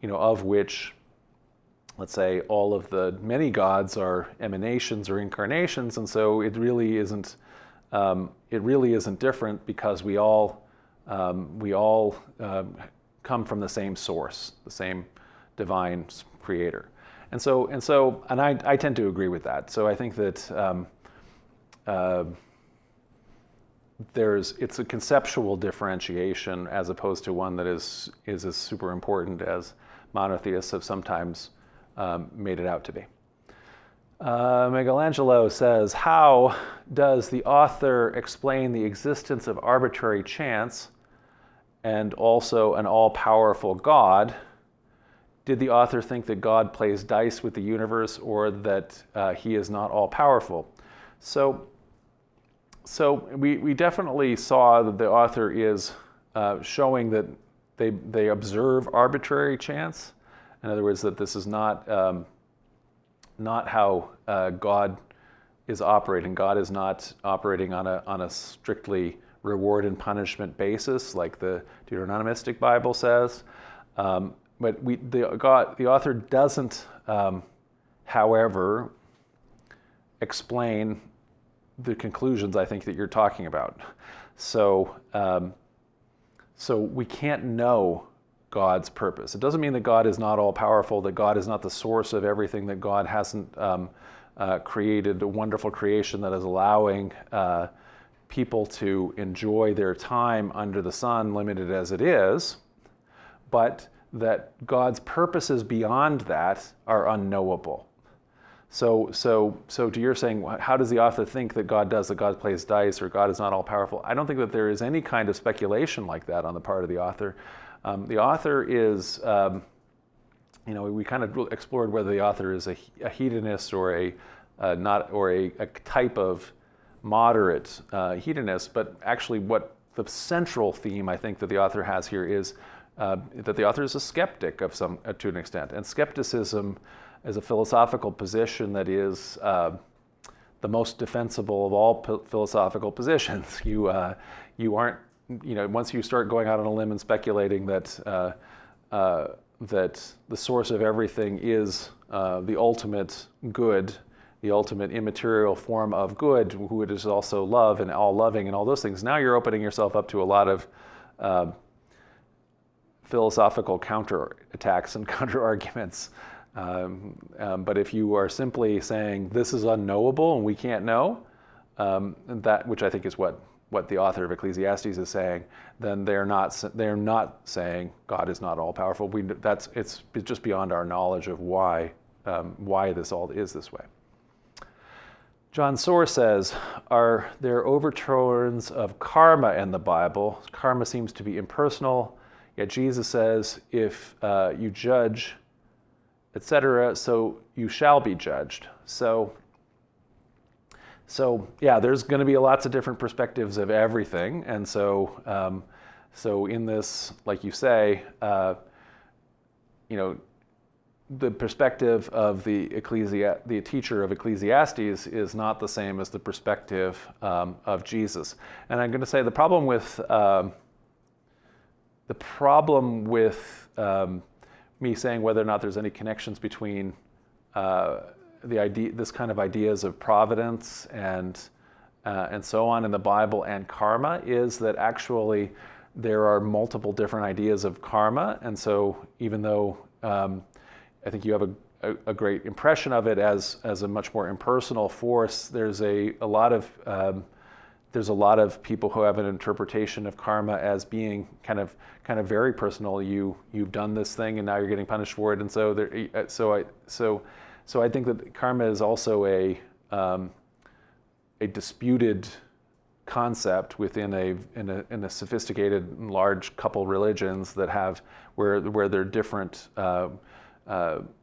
of which, let's say, all of the many gods are emanations or incarnations, and so it really isn't different because we all come from the same source, the same divine creator, and I tend to agree with that. So I think that it's a conceptual differentiation as opposed to one that is as super important as monotheists have sometimes made it out to be. Michelangelo says, how does the author explain the existence of arbitrary chance and also an all-powerful God? Did the author think that God plays dice with the universe, or that he is not all-powerful? So we definitely saw that the author is showing that they observe arbitrary chance. In other words, that this is not how God is operating. God is not operating on a strictly reward and punishment basis, like the Deuteronomistic Bible says. But the author doesn't, however, explain the conclusions I think that you're talking about. So we can't know God's purpose. It doesn't mean that God is not all-powerful, that God is not the source of everything, that God hasn't created a wonderful creation that is allowing people to enjoy their time under the sun, limited as it is, but that God's purposes beyond that are unknowable. So to your saying, how does the author think that God plays dice, or God is not all-powerful? I don't think that there is any kind of speculation like that on the part of the author. The author is, we kind of explored whether the author is a hedonist or a type of moderate hedonist, but actually what the central theme I think that the author has here is that the author is a skeptic to an extent, and skepticism is a philosophical position that is the most defensible of all philosophical positions. You aren't, once you start going out on a limb and speculating that the source of everything is the ultimate good, the ultimate immaterial form of good, who it is also love and all loving and all those things, now you're opening yourself up to a lot of philosophical counterattacks and counter-arguments. But if you are simply saying this is unknowable and we can't know, that, which I think is what the author of Ecclesiastes is saying, then they're not saying God is not all powerful. It's just beyond our knowledge of why this all is this way. John Soar says, are there overtones of karma in the Bible? Karma seems to be impersonal, yet Jesus says, if you judge, etc., so you shall be judged. So yeah, there's going to be lots of different perspectives of everything, and so in this, like you say, the perspective of the teacher of Ecclesiastes is not the same as the perspective of Jesus. And I'm going to say the problem with me saying whether or not there's any connections between this kind of ideas of providence and so on in the Bible and karma is that actually there are multiple different ideas of karma, and so even though I think you have a great impression of it as a much more impersonal force, there's a lot of people who have an interpretation of karma as being kind of very personal. You've done this thing and now you're getting punished for it, and so I think that karma is also a disputed concept within a sophisticated large couple religions that have where there are different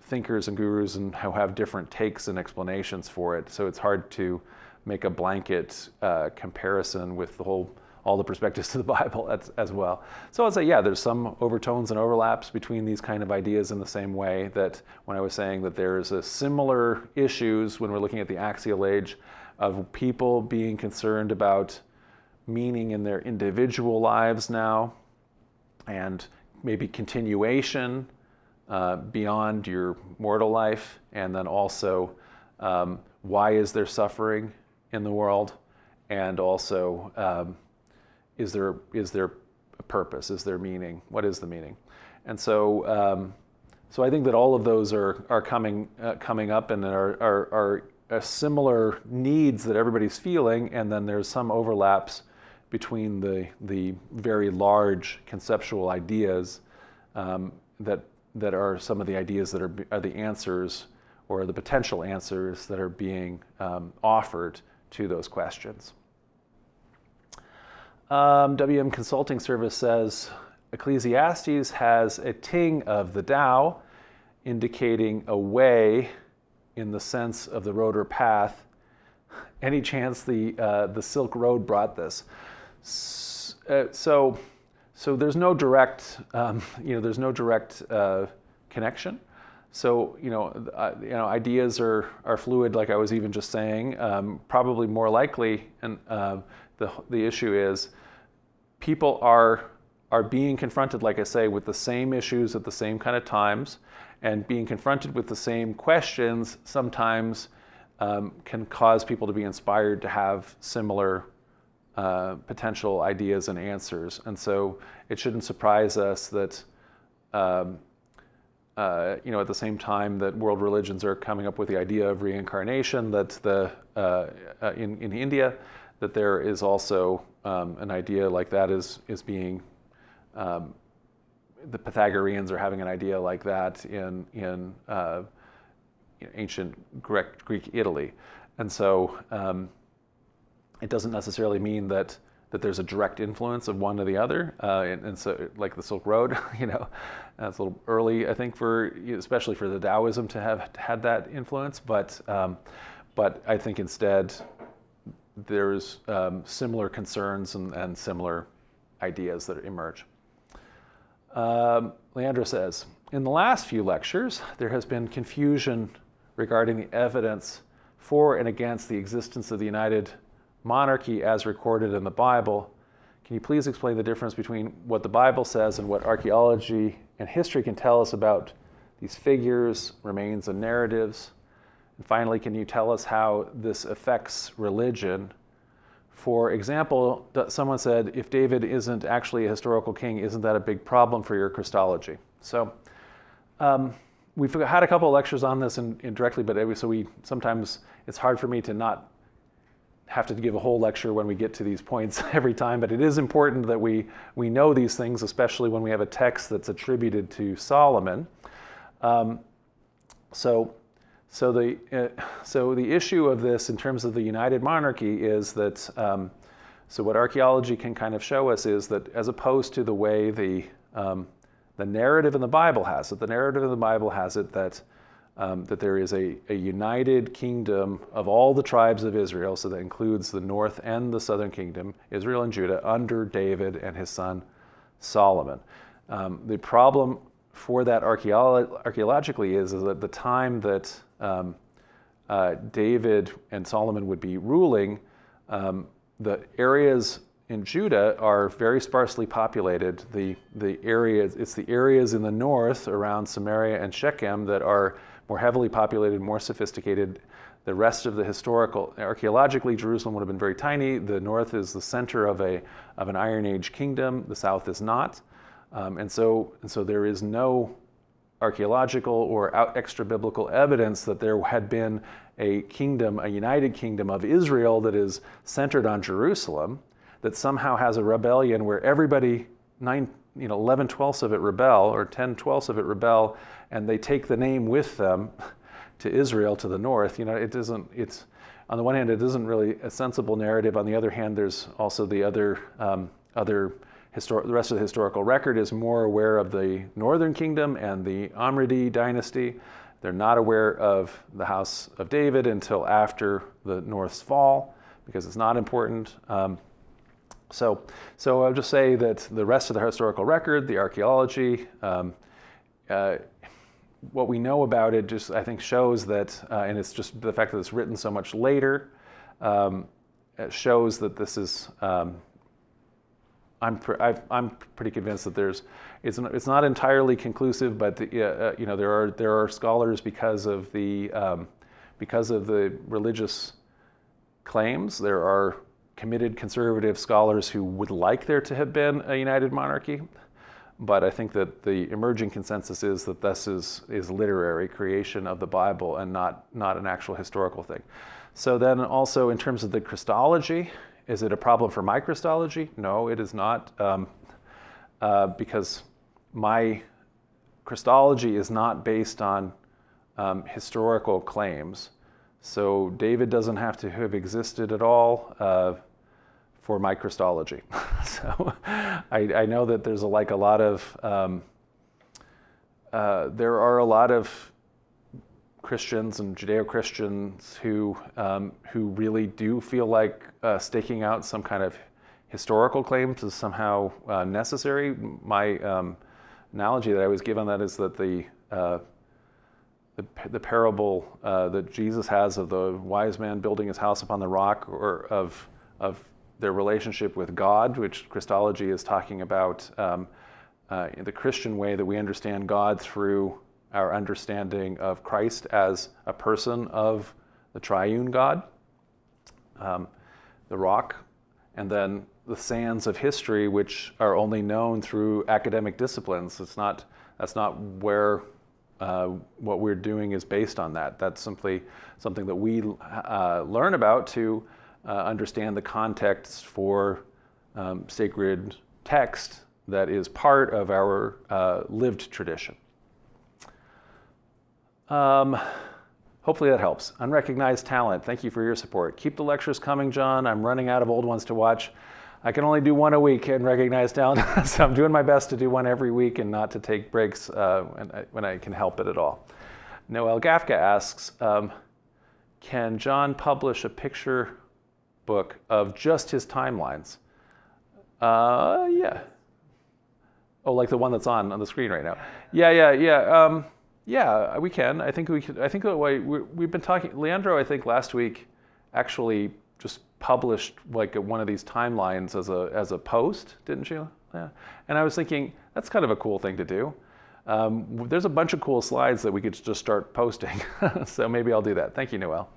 thinkers and gurus and who have different takes and explanations for it. So it's hard to make a blanket comparison with all the perspectives to the Bible as well. So I'd say, yeah, there's some overtones and overlaps between these kind of ideas in the same way that when I was saying that there's a similar issues when we're looking at the axial age of people being concerned about meaning in their individual lives now and maybe continuation beyond your mortal life, and then also why is there suffering in the world, and also is there a purpose, is there meaning, what is the meaning? And so so I think that all of those are coming up, and are similar needs that everybody's feeling, and then there's some overlaps between the very large conceptual ideas that are some of the ideas that are the answers or the potential answers that are being offered to those questions. WM Consulting Service says, Ecclesiastes has a ting of the Tao, indicating a way in the sense of the road or path. Any chance the Silk Road brought this? So there's no direct, there's no direct connection. So ideas are fluid, like I was even just saying. Probably more likely, and the issue is people are being confronted, like I say, with the same issues at the same kind of times, and being confronted with the same questions sometimes can cause people to be inspired to have similar potential ideas and answers. And so it shouldn't surprise us that at the same time that world religions are coming up with the idea of reincarnation, that in India, that there is also an idea like that is being the Pythagoreans are having an idea like that in ancient Greek Italy, and so it doesn't necessarily mean that there's a direct influence of one or the other, and so like the Silk Road, that's a little early, I think, especially for the Taoism to have had that influence, but I think instead there's similar concerns and similar ideas that emerge. Leandra says, in the last few lectures, there has been confusion regarding the evidence for and against the existence of the united monarchy as recorded in the Bible. Can you please explain the difference between what the Bible says and what archaeology and history can tell us about these figures, remains, and narratives? And finally, can you tell us how this affects religion? For example, someone said, if David isn't actually a historical king, isn't that a big problem for your Christology? So we've had a couple of lectures on this indirectly, but sometimes it's hard for me to not have to give a whole lecture when we get to these points every time, but it is important that we know these things, especially when we have a text that's attributed to Solomon. So the issue of this in terms of the united monarchy is that, so what archaeology can kind of show us is that as opposed to the way the narrative in the Bible has it, that there is a united kingdom of all the tribes of Israel, so that includes the north and the southern kingdom, Israel and Judah, under David and his son Solomon. The problem for that archaeologically is at the time that David and Solomon would be ruling, the areas in Judah are very sparsely populated. It's the areas in the north around Samaria and Shechem that are more heavily populated, more sophisticated. The rest of the archaeologically, Jerusalem would have been very tiny. The north is the center of an Iron Age kingdom. The south is not. And so there is no archaeological or extra-biblical evidence that there had been a united kingdom of Israel that is centered on Jerusalem, that somehow has a rebellion where everybody, 11/12 of it rebel, or 10/12 of it rebel, and they take the name with them to Israel to the north, it's on the one hand, it isn't really a sensible narrative. On the other hand, there's also the the rest of the historical record is more aware of the northern kingdom and the Amridi dynasty. They're not aware of the house of David until after the North's fall, because it's not important. So I'll just say that the rest of the historical record, the archaeology, what we know about it just, I think, shows that, and it's just the fact that it's written so much later, it shows that this is, I'm pretty convinced that it's not entirely conclusive, but there are scholars because of the religious claims. There are committed conservative scholars who would like there to have been a united monarchy, but I think that the emerging consensus is that this is literary creation of the Bible and not an actual historical thing. So then also in terms of the Christology, is it a problem for my Christology? No, it is not, because my Christology is not based on historical claims. So David doesn't have to have existed at all for my Christology. So I know that there's there are a lot of Christians and Judeo-Christians who really do feel like staking out some kind of historical claims is somehow necessary. My analogy that I was given that is that the parable that Jesus has of the wise man building his house upon the rock, or of their relationship with God, which Christology is talking about in the Christian way that we understand God through our understanding of Christ as a person of the triune God, the rock, and then the sands of history, which are only known through academic disciplines. That's not where what we're doing is based on that. That's simply something that we learn about to understand the context for sacred text that is part of our lived tradition. Hopefully that helps. Unrecognized talent, thank you for your support. Keep the lectures coming, John. I'm running out of old ones to watch. I can only do one a week in recognized talent, so I'm doing my best to do one every week and not to take breaks when I can help it at all. Noel Gafka asks, can John publish a picture book of just his timelines? Yeah. Oh, like the one that's on the screen right now. Yeah. Yeah, we can. I think we could. I think we've been talking. Leandro, I think last week, actually just published like one of these timelines as a post, didn't you? Yeah. And I was thinking that's kind of a cool thing to do. There's a bunch of cool slides that we could just start posting. So maybe I'll do that. Thank you, Noel.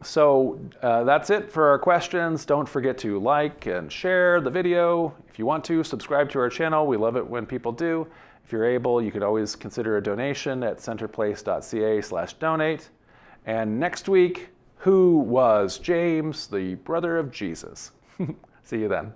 So that's it for our questions. Don't forget to like and share the video. If you want to, subscribe to our channel. We love it when people do. If you're able, you could always consider a donation at centerplace.ca/donate. And next week, who was James, the brother of Jesus? See you then.